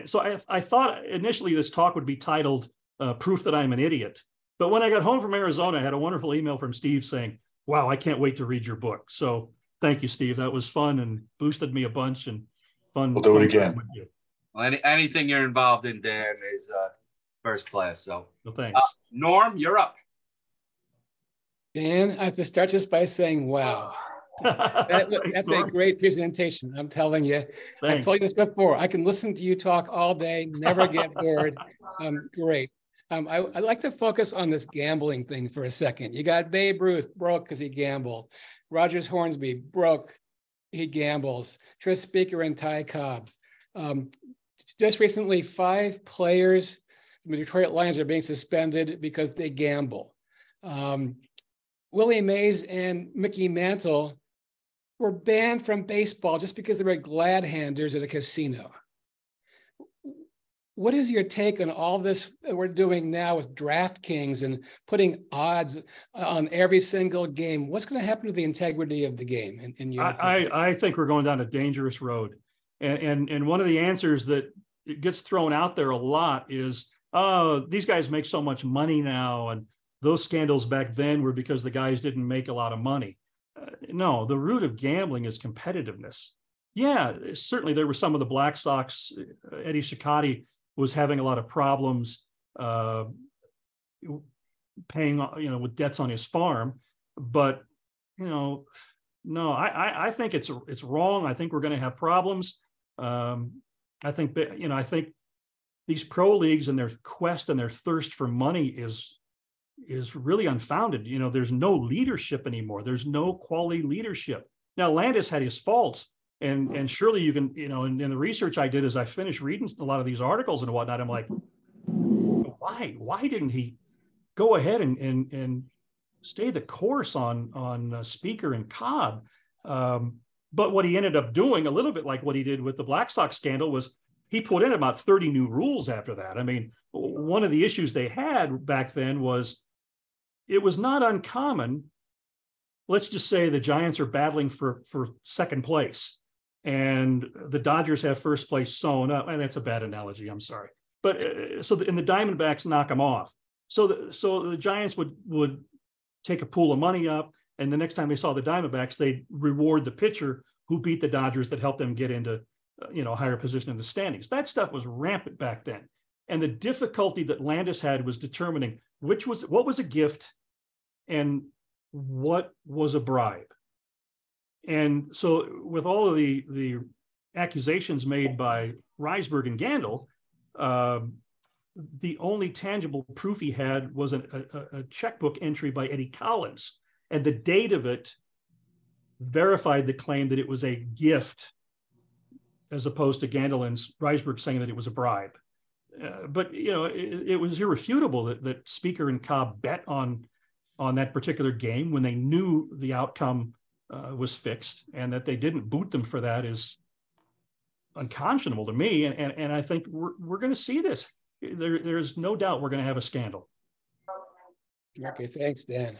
C: so I thought initially this talk would be titled Proof That I'm an Idiot. But when I got home from Arizona, I had a wonderful email from Steve saying, wow, I can't wait to read your book. So thank you, Steve. That was fun and boosted me a bunch, and fun.
E: We'll do it again.
B: Well, anything you're involved in, Dan, is first class. So
C: well, thanks.
B: Norm, you're up.
F: Dan, I have to start just by saying, wow. That's a great presentation. I'm telling you.
C: Thanks.
F: I've told you this before. I can listen to you talk all day, never get bored. Great. I'd like to focus on this gambling thing for a second. You got Babe Ruth, broke because he gambled. Rogers Hornsby, broke, he gambles. Tris Speaker and Ty Cobb. Just recently, 5 players from the Detroit Lions are being suspended because they gamble. Willie Mays and Mickey Mantle were banned from baseball just because they were glad handers at a casino. what is your take on all this that we're doing now with DraftKings and putting odds on every single game? What's going to happen to the integrity of the game? In your opinion?
C: I think we're going down a dangerous road. And one of the answers that gets thrown out there a lot is, oh, these guys make so much money now. And those scandals back then were because the guys didn't make a lot of money. No, the root of gambling is competitiveness. Yeah, certainly there were some of the Black Sox. Eddie Cicotti was having a lot of problems paying, with debts on his farm. But, no, I think it's wrong. I think we're going to have problems. I think these pro leagues and their quest and their thirst for money is really unfounded. There's no leadership anymore. There's no quality leadership. Now, Landis had his faults. And surely you can, in the research I did as I finished reading a lot of these articles and whatnot, I'm like, why didn't he go ahead and stay the course on Speaker and Cobb? But what he ended up doing, a little bit like what he did with the Black Sox scandal, was he put in about 30 new rules after that. I mean, one of the issues they had back then was it was not uncommon. Let's just say the Giants are battling for second place and the Dodgers have first place sewn up. And that's a bad analogy. I'm sorry. But and the Diamondbacks knock them off. So the Giants would take a pool of money up. And the next time they saw the Diamondbacks, they'd reward the pitcher who beat the Dodgers that helped them get into, a higher position in the standings. That stuff was rampant back then. And the difficulty that Landis had was determining what was a gift and what was a bribe. And so with all of the accusations made by Reisberg and Gandil, the only tangible proof he had was a checkbook entry by Eddie Collins. And the date of it verified the claim that it was a gift, as opposed to Gandil and Reisberg saying that it was a bribe. But, it was irrefutable that Speaker and Cobb bet on that particular game when they knew the outcome was fixed, and that they didn't boot them for that is unconscionable to me. And I think we're going to see this. There's no doubt we're going to have a scandal.
F: Okay, thanks, Dan.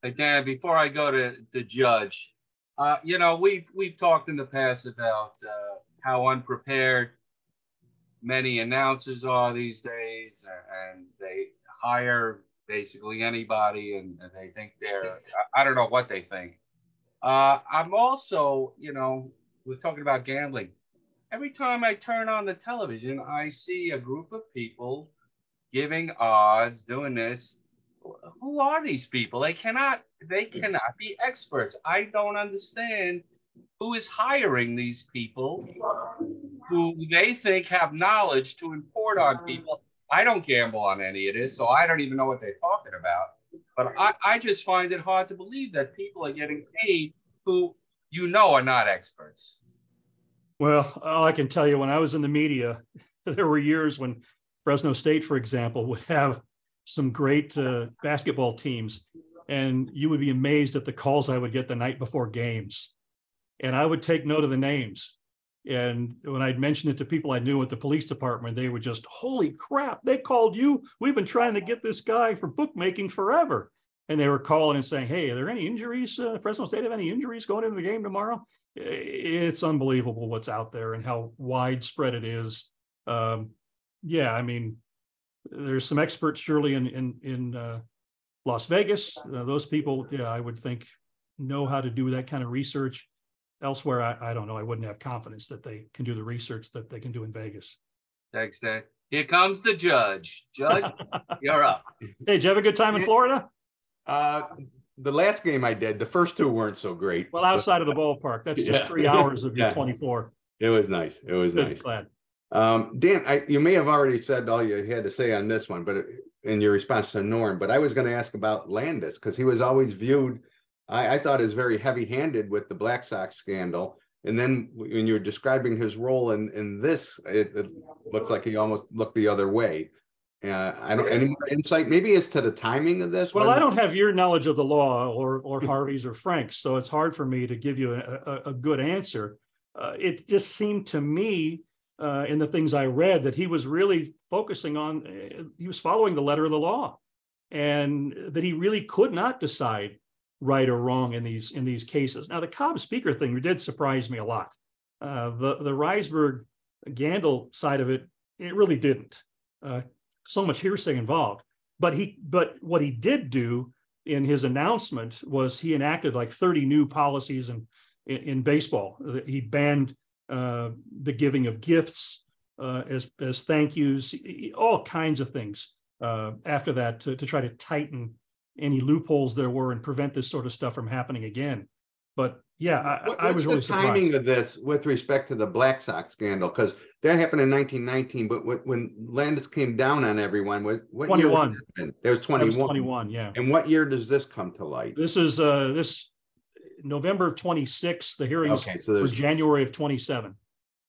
B: Hey, Dan, before I go to the judge, we've talked in the past about how unprepared many announcers are these days, and they hire basically anybody, and they think I don't know what they think. I'm also, we're talking about gambling. Every time I turn on the television, I see a group of people giving odds, doing this. Who are these people? They cannot be experts. I don't understand who is hiring these people who they think have knowledge to import on people. I don't gamble on any of this, so I don't even know what they're talking about. But I just find it hard to believe that people are getting paid who are not experts.
C: Well, all I can tell you, when I was in the media, there were years when Fresno State, for example, would have some great basketball teams, and you would be amazed at the calls I would get the night before games. And I would take note of the names. And when I'd mention it to people I knew at the police department, they would just, holy crap, they called you. We've been trying to get this guy for bookmaking forever. And they were calling and saying, hey, are there any injuries? Fresno State have any injuries going into the game tomorrow? It's unbelievable what's out there and how widespread it is. There's some experts surely in Las Vegas. Those people, I would think, know how to do that kind of research. Elsewhere, I don't know. I wouldn't have confidence that they can do the research that they can do in Vegas.
B: Thanks, Dan. Here comes the judge. Judge, you're up.
C: Hey, did you have a good time in Florida?
E: The last game I did, the first two weren't so great.
C: Well, outside of the ballpark, that's just 3 hours of your 24.
E: It was nice. It was
C: Good,
E: nice.
C: Glad.
E: Dan, you may have already said all you had to say on this one, but in your response to Norm, but I was going to ask about Landis, because he was always viewed, I thought, as very heavy-handed with the Black Sox scandal. And then when you're describing his role in this, it looks like he almost looked the other way. Any more insight maybe as to the timing of this?
C: Well, I don't have your knowledge of the law or Harvey's or Frank's, so it's hard for me to give you a good answer. It just seemed to me in the things I read that he was really focusing on, he was following the letter of the law, and that he really could not decide right or wrong in these cases. Now, the Cobb speaker thing did surprise me a lot. The Reisberg Gandil side of it, it really didn't. So much hearsay involved. But what he did do in his announcement was he enacted like 30 new policies in baseball. He banned the giving of gifts as thank yous, all kinds of things after that to try to tighten any loopholes there were and prevent this sort of stuff from happening again. But yeah, I was really surprised.
E: What's the timing of this with respect to the Black Sox scandal? Because that happened in 1919, but when Landis came down on everyone, what
C: 21.
E: year? There was 21.
C: That was 21, yeah.
E: And what year does this come to light?
C: This is this November 26th. The hearings were January of 27.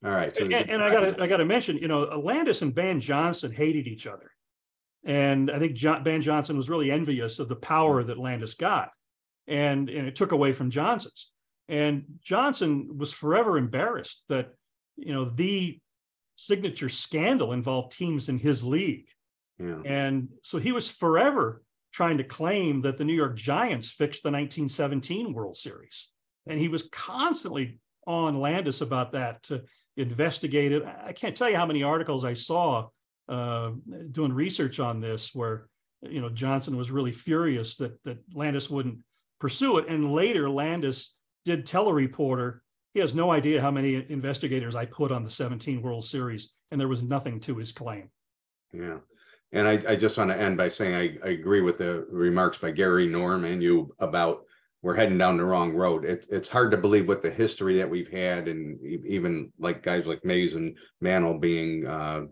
E: All right. So
C: and I gotta mention, Landis and Van Johnson hated each other. And I think Van Johnson was really envious of the power that Landis got. And it took away from Johnson's. And Johnson was forever embarrassed that, the signature scandal involved teams in his league.
E: Yeah.
C: And so he was forever trying to claim that the New York Giants fixed the 1917 World Series. And he was constantly on Landis about that, to investigate it. I can't tell you how many articles I saw doing research on this where, Johnson was really furious that Landis wouldn't pursue it. And later Landis did tell a reporter, he has no idea how many investigators I put on the 17 World Series, and there was nothing to his claim.
E: Yeah. And I just want to end by saying I agree with the remarks by Gary, Norm, and you about we're heading down the wrong road. It's hard to believe with the history that we've had, and even like guys like Mays and Mantle being out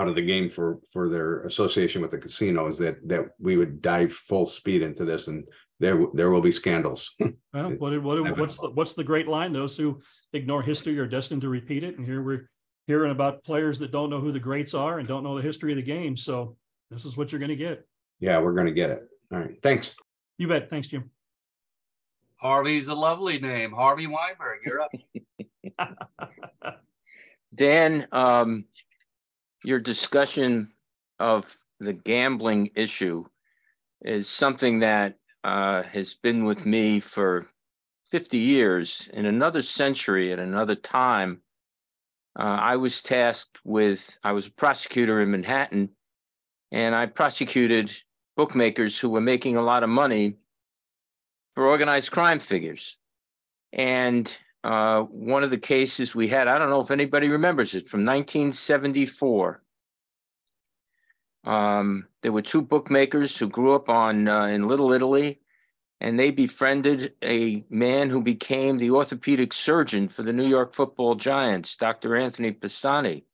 E: of the game for their association with the casinos, that we would dive full speed into this, and there will be scandals.
C: Well, what's the great line? Those who ignore history are destined to repeat it. And here we're hearing about players that don't know who the greats are and don't know the history of the game. So this is what you're going to get.
E: Yeah, we're going to get it. All right. Thanks.
C: You bet. Thanks, Jim.
B: Harvey's a lovely name. Harvey Weinberg, you're up.
G: Dan, your discussion of the gambling issue is something that has been with me for 50 years. In another century, at another time, I was tasked with, I was a prosecutor in Manhattan, and I prosecuted bookmakers who were making a lot of money for organized crime figures. And one of the cases we had, I don't know if anybody remembers it, from 1974. There were two bookmakers who grew up in Little Italy, and they befriended a man who became the orthopedic surgeon for the New York Football Giants, Dr. Anthony Pisani.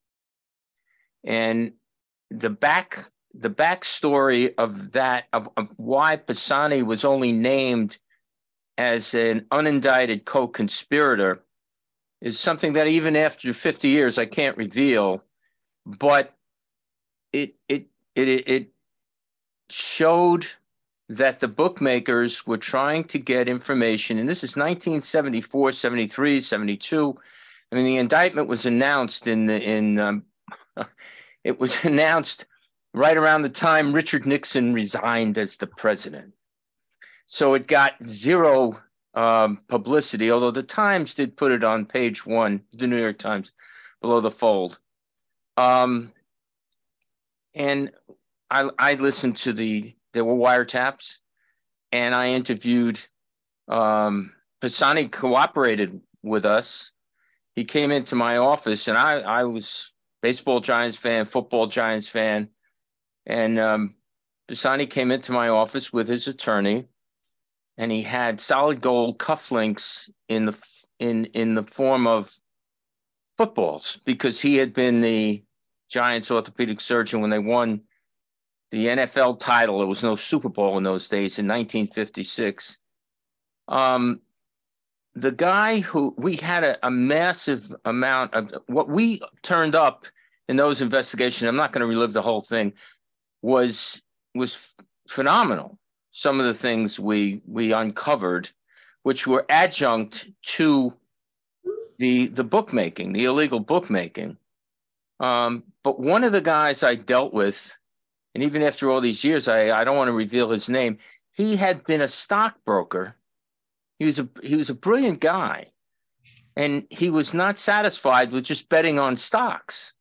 G: And the backstory of that, of why Pisani was only named as an unindicted co-conspirator, is something that even after 50 years I can't reveal, but it showed that the bookmakers were trying to get information, and this is 1974, 73, 72. I mean, the indictment was announced it was announced right around the time Richard Nixon resigned as the president. So it got zero publicity, although the Times did put it on page 1, the New York Times, below the fold. And I listened to there were wiretaps, and I interviewed, Pisani cooperated with us. He came into my office, and I was baseball Giants fan, football Giants fan. And Pisani came into my office with his attorney, and he had solid gold cufflinks in the form of footballs, because he had been the Giants orthopedic surgeon when they won the NFL title. There was no Super Bowl in those days, in 1956. The guy who, we had a massive amount of what we turned up in those investigations, I'm not going to relive the whole thing, was phenomenal. Some of the things we uncovered, which were adjunct to the bookmaking, the illegal bookmaking. But one of the guys I dealt with, and even after all these years, I don't want to reveal his name. He had been a stockbroker. He was a brilliant guy, and he was not satisfied with just betting on stocks.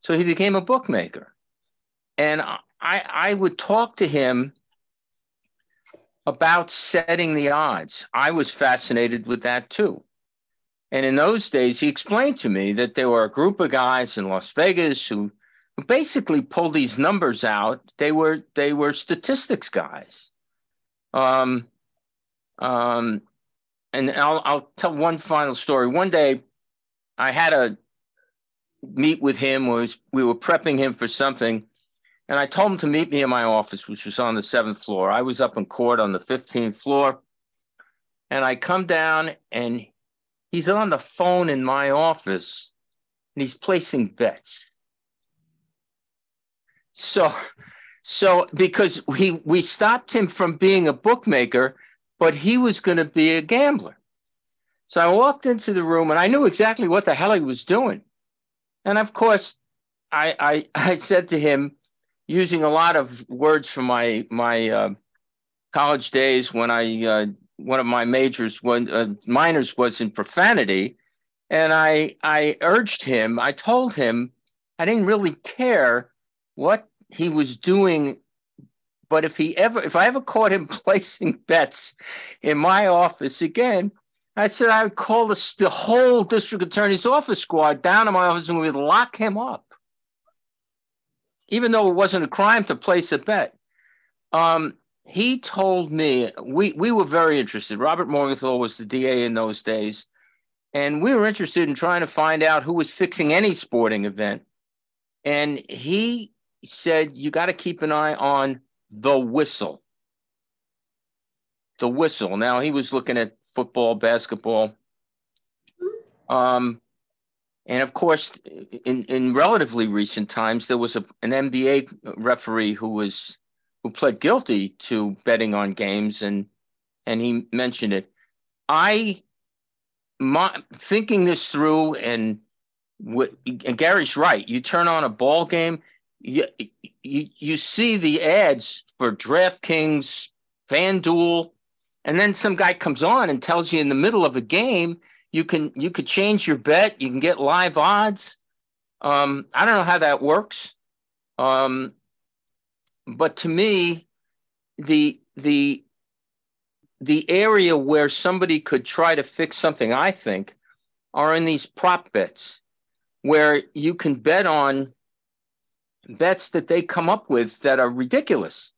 G: So he became a bookmaker. And I would talk to him about setting the odds. I was fascinated with that too. And in those days, he explained to me that there were a group of guys in Las Vegas who basically pulled these numbers out. They were statistics guys. And I'll tell one final story. One day, I had a meet with him. We were prepping him for something, and I told him to meet me in my office, which was on the 7th floor. I was up in court on the 15th floor, and I come down, and he's on the phone in my office, and he's placing bets. So because we stopped him from being a bookmaker, but he was going to be a gambler. So I walked into the room, and I knew exactly what the hell he was doing. And of course, I said to him, using a lot of words from my college days when one of my minors was in profanity, and I urged him. I told him I didn't really care what he was doing, but if I ever caught him placing bets in my office again, I said I would call the whole district attorney's office squad down to my office and we would lock him up, even though it wasn't a crime to place a bet. He told me, we were very interested. Robert Morgenthau was the DA in those days, and we were interested in trying to find out who was fixing any sporting event. And he said, you got to keep an eye on the whistle. The whistle. Now, he was looking at football, basketball. And of course, in relatively recent times, there was an NBA referee who pled guilty to betting on games, and he mentioned it. Thinking this through, and Gary's right. You turn on a ball game, you see the ads for DraftKings, FanDuel, and then some guy comes on and tells you in the middle of a game you could change your bet. You can get live odds. I don't know how that works, but to me, the area where somebody could try to fix something, I think, are in these prop bets, where you can bet on bets that they come up with that are ridiculous.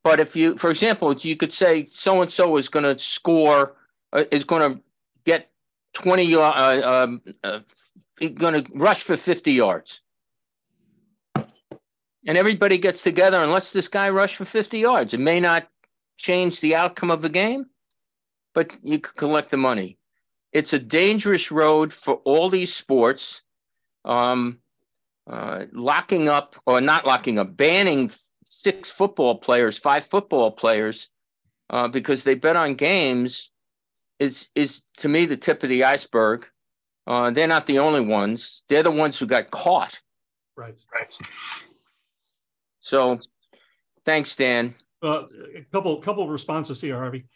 G: But if you, for example, you could say so-and-so is going to score, is going to get 20, going to rush for 50 yards. And everybody gets together and lets this guy rush for 50 yards. It may not change the outcome of the game, but you can collect the money. It's a dangerous road for all these sports. Locking up, or not locking up, banning 5 football players, because they bet on games is to me the tip of the iceberg. They're not the only ones. They're the ones who got caught.
C: Right.
G: So thanks, Dan.
C: A couple of responses here, Harvey.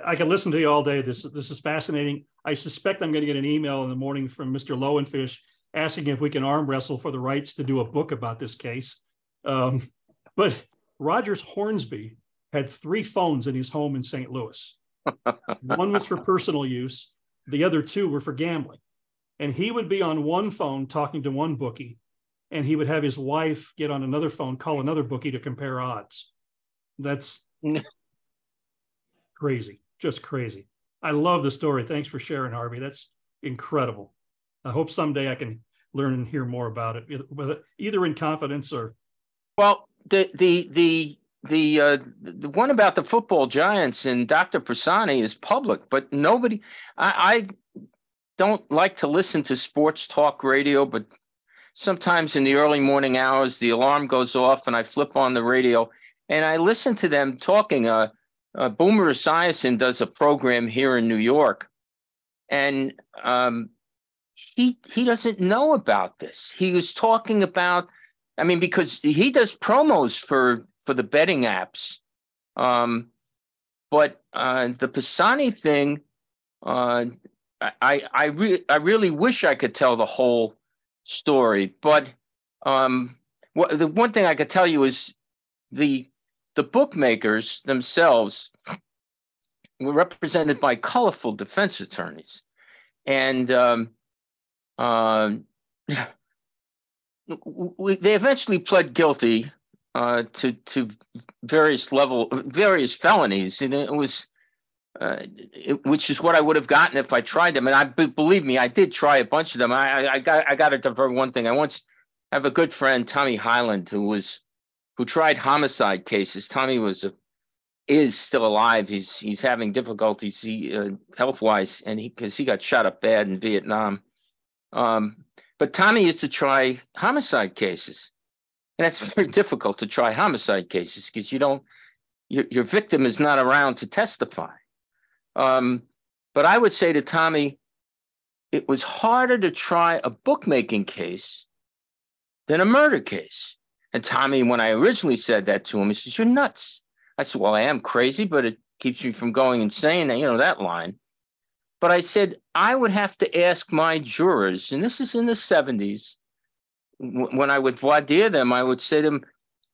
C: I can listen to you all day. This is fascinating. I suspect I'm going to get an email in the morning from Mr. Lowenfish asking if we can arm wrestle for the rights to do a book about this case. But Rogers Hornsby had 3 phones in his home in St. Louis. One was for personal use. The other 2 were for gambling. And he would be on one phone talking to one bookie, and he would have his wife get on another phone, call another bookie to compare odds. That's crazy, just crazy. I love the story. Thanks for sharing, Harvey. That's incredible. I hope someday I can learn and hear more about it, either in confidence or.
G: Well, the one about the football giants and Dr. Prasanni is public, but nobody. I don't like to listen to sports talk radio, but sometimes in the early morning hours, the alarm goes off and I flip on the radio and I listen to them talking. Boomer Esiason does a program here in New York, and he doesn't know about this. He was talking about, I mean, because he does promos for the betting apps. But the Pisani thing, I really wish I could tell the whole story. But the one thing I could tell you is the bookmakers themselves were represented by colorful defense attorneys, and they eventually pled guilty to various felonies, and it was which is what I would have gotten if I tried them. And believe me, I did try a bunch of them. I got to divert one thing. I have a good friend, Tommy Highland, who tried homicide cases. Tommy is still alive. He's having difficulties health-wise, and because he got shot up bad in Vietnam. But Tommy used to try homicide cases, and that's very difficult to try homicide cases because your victim is not around to testify. But I would say to Tommy, it was harder to try a bookmaking case than a murder case. And Tommy, when I originally said that to him, he says, "You're nuts." I said, "Well, I am crazy, but it keeps me from going insane." And, that line. But I said, I would have to ask my jurors, and this is in the 70s, when I would voir dire them, I would say to them,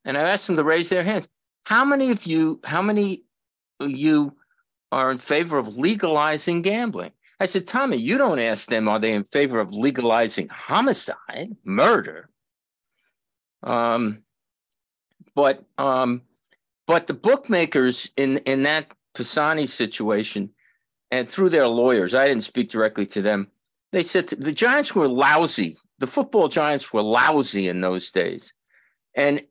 G: and I asked them to raise their hands, how many of you are in favor of legalizing gambling? I said, Tommy, you don't ask them, are they in favor of legalizing homicide, murder? But the bookmakers in that Pisani situation, and through their lawyers, I didn't speak directly to them, they said the Giants were lousy. The football Giants were lousy in those days. And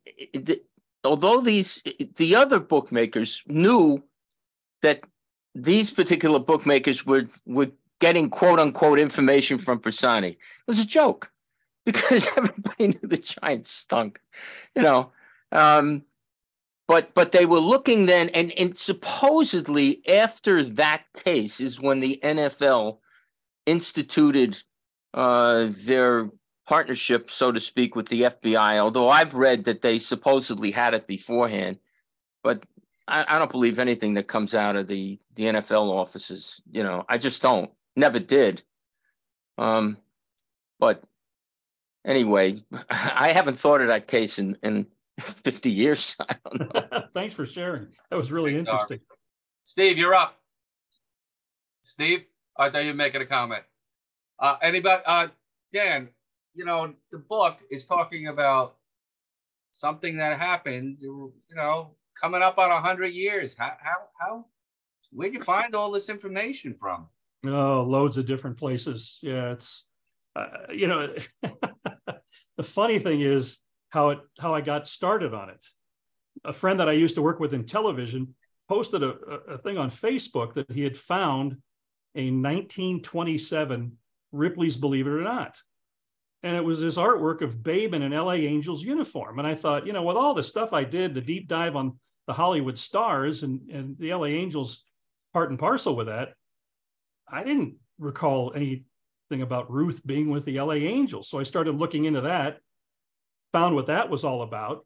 G: although the other bookmakers knew that these particular bookmakers were getting quote unquote information from Pisani, it was a joke because everybody knew the Giants stunk, But they were looking then, and supposedly after that case is when the NFL instituted their partnership, so to speak, with the FBI, although I've read that they supposedly had it beforehand. But I don't believe anything that comes out of the NFL offices. I just don't. Never did. But anyway, I haven't thought of that case in 50 years. I don't know.
C: Thanks for sharing. That was really interesting.
B: Steve, you're up. Steve, I thought you were making a comment. Anybody? Dan, the book is talking about something that happened, coming up on 100 years. How, where'd you find all this information from?
C: Oh, loads of different places. Yeah, it's, the funny thing is how I got started on it. A friend that I used to work with in television posted a thing on Facebook that he had found a 1927 Ripley's Believe It or Not. And it was this artwork of Babe in an LA Angels uniform. And I thought, with all the stuff I did, the deep dive on the Hollywood stars and the LA Angels part and parcel with that, I didn't recall anything about Ruth being with the LA Angels. So I started looking into that, found what that was all about.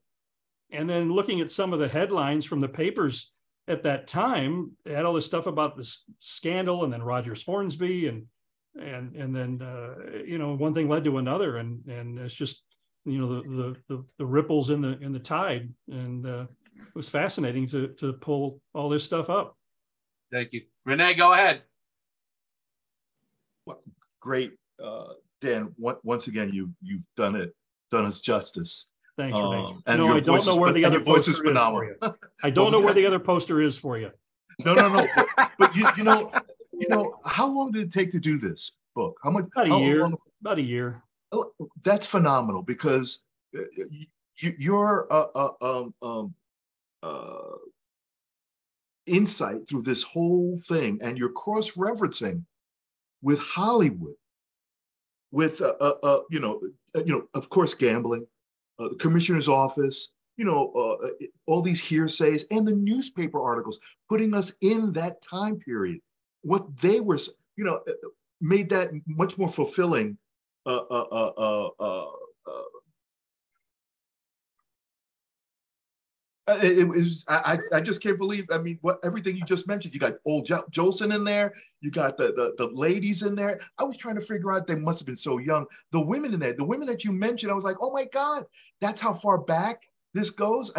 C: And then looking at some of the headlines from the papers at that time, they had all this stuff about this scandal and then Rogers Hornsby and then one thing led to another, and it's just the ripples in the tide, and it was fascinating to pull all this stuff up.
B: Thank you, Renee. Go ahead.
H: Well, great, Dan. Once again, you've done us justice.
C: Thanks, Renee.
H: And
C: I don't know where the other poster is for you. I don't know where the other poster is for you.
H: No. But you know, how long did it take to do this book? How much?
C: About a year. About a year.
H: That's phenomenal because your insight through this whole thing, and you're cross-referencing with Hollywood, with of course, gambling, the commissioner's office, all these hearsays and the newspaper articles, putting us in that time period. What they were, made that much more fulfilling. It was, I just can't believe, I mean, everything you just mentioned. You got old Jolson in there, you got the ladies in there. I was trying to figure out, they must have been so young. The women in there, the women that you mentioned, I was like, oh my God, that's how far back this goes.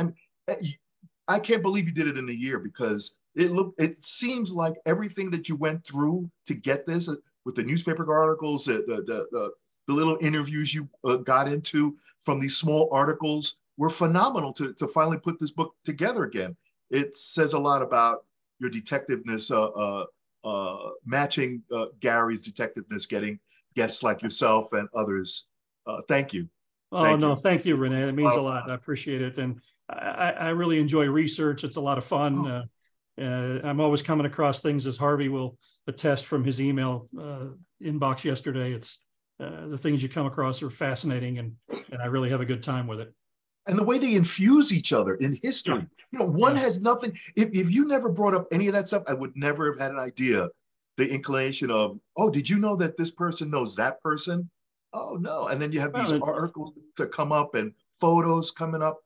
H: I can't believe you did it in a year, because it seems like everything that you went through to get this, with the newspaper articles, the little interviews you got into from these small articles, were phenomenal to finally put this book together again. It says a lot about your detectiveness, matching Gary's detectiveness, getting guests like yourself and others. Thank you.
C: Thank you, Renee. It means a lot. I appreciate it. And I really enjoy research. It's a lot of fun. I'm always coming across things, as Harvey will attest from his email inbox yesterday. It's the things you come across are fascinating, and I really have a good time with it.
H: And the way they infuse each other in history. You know, one has nothing. If you never brought up any of that stuff, I would never have had an idea, the inclination of, oh, did you know that this person knows that person? Oh, no. And then you have these articles to come up and photos coming up.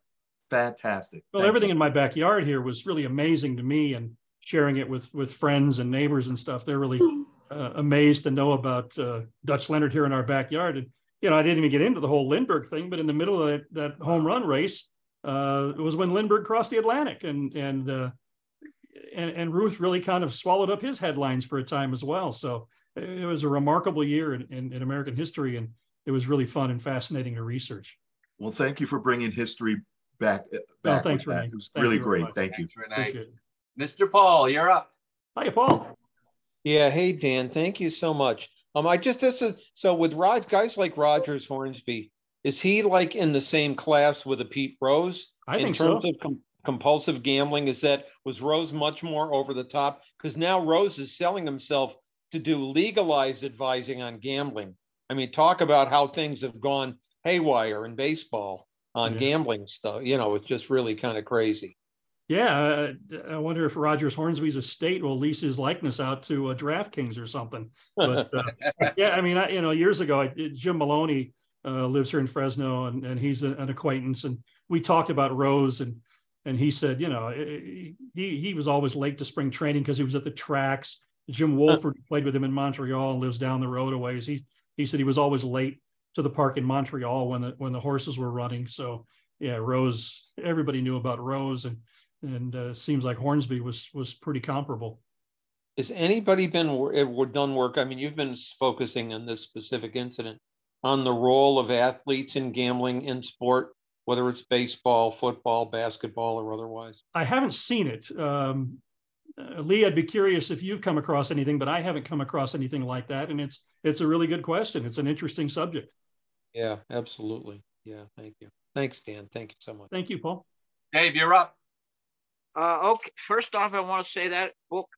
H: Fantastic.
C: Well, everything in my backyard here was really amazing to me, and sharing it with friends and neighbors and stuff. They're really amazed to know about Dutch Leonard here in our backyard. And you know, I didn't even get into the whole Lindbergh thing, but in the middle of that home run race, it was when Lindbergh crossed the Atlantic, and Ruth really kind of swallowed up his headlines for a time as well. So it was a remarkable year in American history, and it was really fun and fascinating to research.
H: Well, thank you for bringing history back.
C: Oh, thanks, Renee.
H: It was really great. Thank you.
B: Renee. Mr. Paul, you're up.
C: Hiya, Paul.
I: Yeah. Hey, Dan. Thank you so much. So with guys like Rogers Hornsby, is he like in the same class with a Pete Rose?
C: I think
I: so. In terms of compulsive gambling, was Rose much more over the top? Because now Rose is selling himself to do legalized advising on gambling. I mean, talk about how things have gone haywire in baseball on gambling stuff. You know, it's just really kind of crazy.
C: Yeah, I wonder if Rogers Hornsby's estate will lease his likeness out to DraftKings or something. But yeah, I mean, years ago, Jim Maloney lives here in Fresno, and he's an acquaintance, and we talked about Rose, and he said, you know, he was always late to spring training because he was at the tracks. Jim Wolford played with him in Montreal and lives down the road a ways. He said he was always late to the park in Montreal when the horses were running. So yeah, Rose, everybody knew about Rose, and seems like Hornsby was pretty comparable.
I: Has anybody done work? I mean, you've been focusing on this specific incident, on the role of athletes in gambling in sport, whether it's baseball, football, basketball, or otherwise?
C: I haven't seen it. Lee, I'd be curious if you've come across anything, but I haven't come across anything like that. And it's a really good question. It's an interesting subject.
I: Yeah, absolutely. Yeah, thank you. Thanks, Dan. Thank you so much.
C: Thank you, Paul.
B: Dave, you're up.
J: Okay, first off, I want to say that book,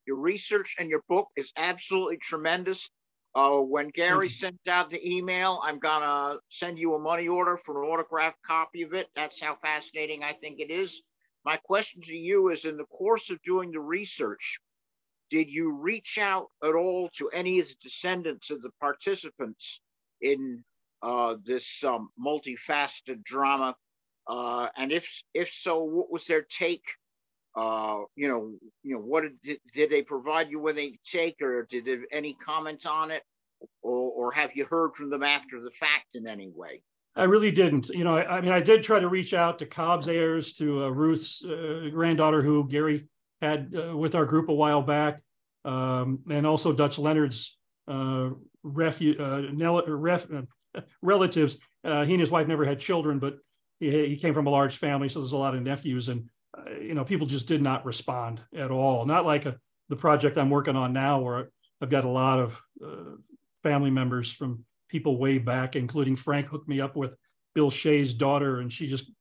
J: your research and your book is absolutely tremendous. When Gary sends out the email, I'm going to send you a money order for an autographed copy of it. That's how fascinating I think it is. My question to you is, in the course of doing the research, did you reach out at all to any of the descendants of the participants in this multifaceted drama? And if so, what was their take? What did they provide you with a take, or did they have any comment on it, or have you heard from them after the fact in any way?
C: I really didn't. You know, I mean, I did try to reach out to Cobb's heirs, to Ruth's granddaughter, who Gary had with our group a while back, and also Dutch Leonard's relatives. He and his wife never had children, but he came from a large family, so there's a lot of nephews, and people just did not respond at all. Not like the project I'm working on now, where I've got a lot of family members from people way back, including Frank hooked me up with Bill Shea's daughter, and she just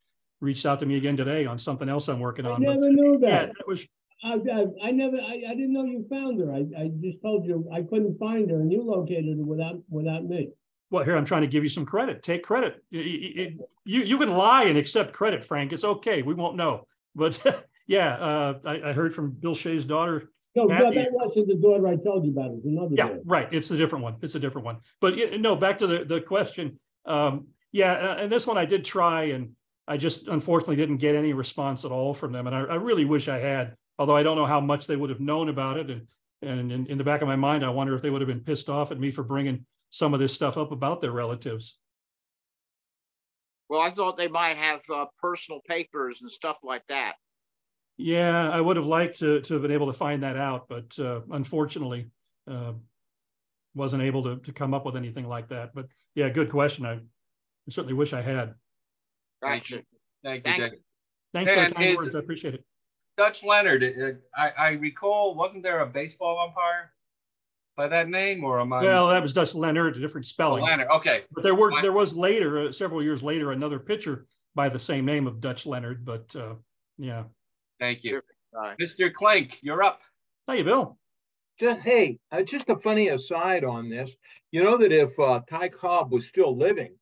C: reached out to me again today on something else I'm working on.
D: I never knew that.
C: Yeah, that was.
D: I didn't know you found her. I just told you I couldn't find her, and you located her without me.
C: Well, here, I'm trying to give you some credit. Take credit. You can lie and accept credit, Frank. It's okay. We won't know. But yeah, I heard from Bill Shea's daughter
D: So
C: Matthew,
D: that wasn't the daughter I told you about. It's another daughter.
C: right. It's a different one. It's a different one. But no, back to the question. And this one I did try, and I just unfortunately didn't get any response at all from them. And I really wish I had, although I don't know how much they would have known about it. And in the back of my mind, I wonder if they would have been pissed off at me for bringing some of this stuff up about their relatives.
J: Well, I thought they might have personal papers and stuff like that.
C: Yeah, I would have liked to have been able to find that out, but unfortunately, wasn't able to come up with anything like that. But yeah, good question. I certainly wish I had.
J: Gotcha.
B: Thank you, Dick.
C: Thanks for the kind words. I appreciate it.
B: Dutch Leonard, I recall, wasn't there a baseball umpire by that name, or am I?
C: Well, that was Dutch Leonard, a different spelling.
B: Oh, Leonard, okay.
C: But there was later, several years later, another pitcher by the same name of Dutch Leonard. But yeah.
B: Thank you, Mr. Clank. You're up.
C: Hey, Bill.
K: Just a funny aside on this. You know that if Ty Cobb was still living,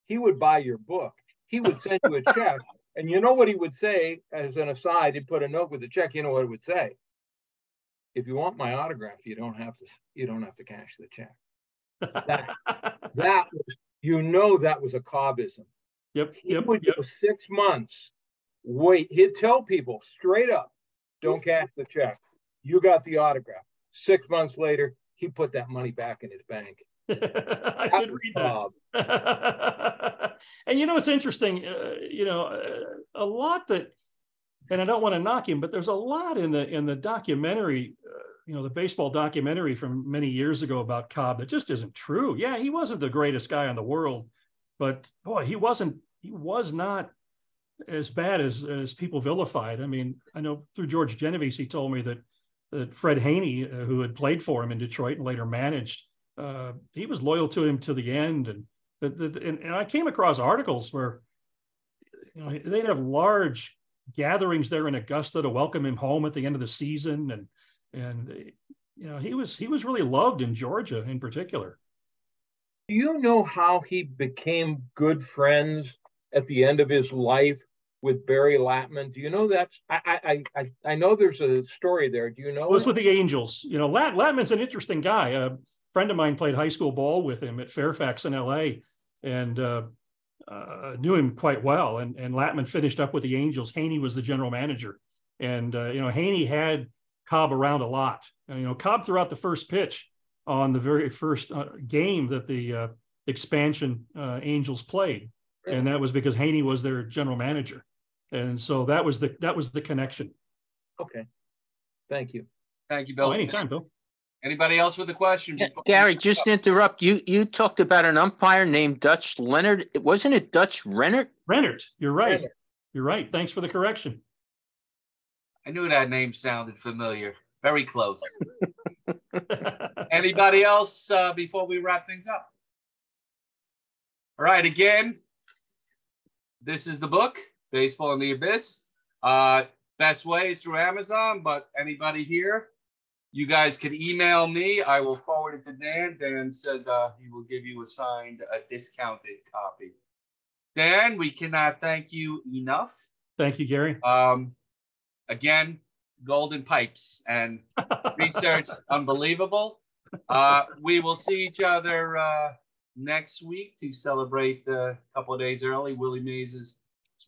K: he would buy your book. He would send you a check, and you know what he would say as an aside? He'd put a note with the check. You know what it would say? If you want my autograph, you don't have to cash the check. That was, that was a Cobbism.
C: Yep.
K: He would go 6 months. Wait, he'd tell people straight up, don't cash the check. You got the autograph. 6 months later, he put that money back in his bank.
C: I did read that. And it's interesting, a lot that, and I don't want to knock him, but there's a lot in the documentary, the baseball documentary from many years ago about Cobb that just isn't true. Yeah, he wasn't the greatest guy in the world, but boy, he was not as bad as people vilified. I mean, I know through George Genovese, he told me that Fred Haney, who had played for him in Detroit and later managed, he was loyal to him to the end. And I came across articles where they'd have large gatherings there in Augusta to welcome him home at the end of the season, and he was really loved in Georgia in particular.
K: Do you know how he became good friends at the end of his life with Barry Latman? Do you know that? I know there's a story there. Do you know?
C: It was with the Angels. Latman's an interesting guy. A friend of mine played high school ball with him at Fairfax in LA, and knew him quite well. And Latman finished up with the Angels. Haney was the general manager, and Haney had Cobb around a lot. Cobb threw out the first pitch on the very first game that the expansion Angels played. And that was because Haney was their general manager. And so that was the connection.
K: Okay. Thank you.
B: Thank you, Bill.
C: Oh, anytime, Bill.
B: Anybody else with a question?
G: Gary, just to interrupt, you talked about an umpire named Dutch Leonard. Wasn't it Dutch Rennert?
C: Rennert, you're right.
K: Rennert.
C: You're right. Thanks for the correction.
B: I knew that name sounded familiar. Very close. Anybody else before we wrap things up? All right, again, this is the book, Baseball in the Abyss. Best way is through Amazon, but anybody here, you guys can email me. I will forward it to Dan. Dan said he will give you a discounted copy. Dan, we cannot thank you enough.
C: Thank you, Gary.
B: Again, golden pipes and research unbelievable. We will see each other next week to celebrate a couple of days early Willie Mays'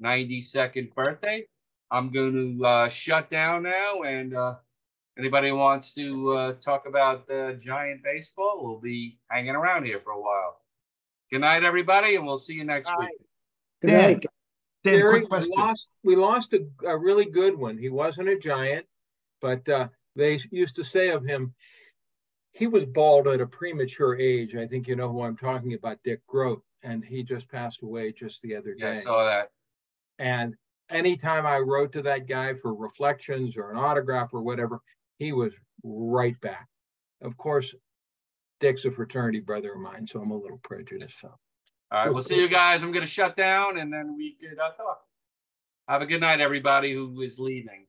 B: 92nd birthday. I'm going to shut down now, and anybody who wants to talk about Giant baseball will be hanging around here for a while. Good night, everybody, and we'll see you next week.
K: Good night.
H: Dan,
K: Gary,
H: quick question.
K: we lost a really good one. He wasn't a Giant, but they used to say of him, he was bald at a premature age. I think you know who I'm talking about, Dick Groat, and he just passed away just the other day.
B: Yeah, I saw that.
K: And anytime I wrote to that guy for reflections or an autograph or whatever, he was right back. Of course, Dick's a fraternity brother of mine, so I'm a little prejudiced. So.
B: All right, we'll see you guys. I'm going to shut down, and then we could talk. Have a good night, everybody who is leaving.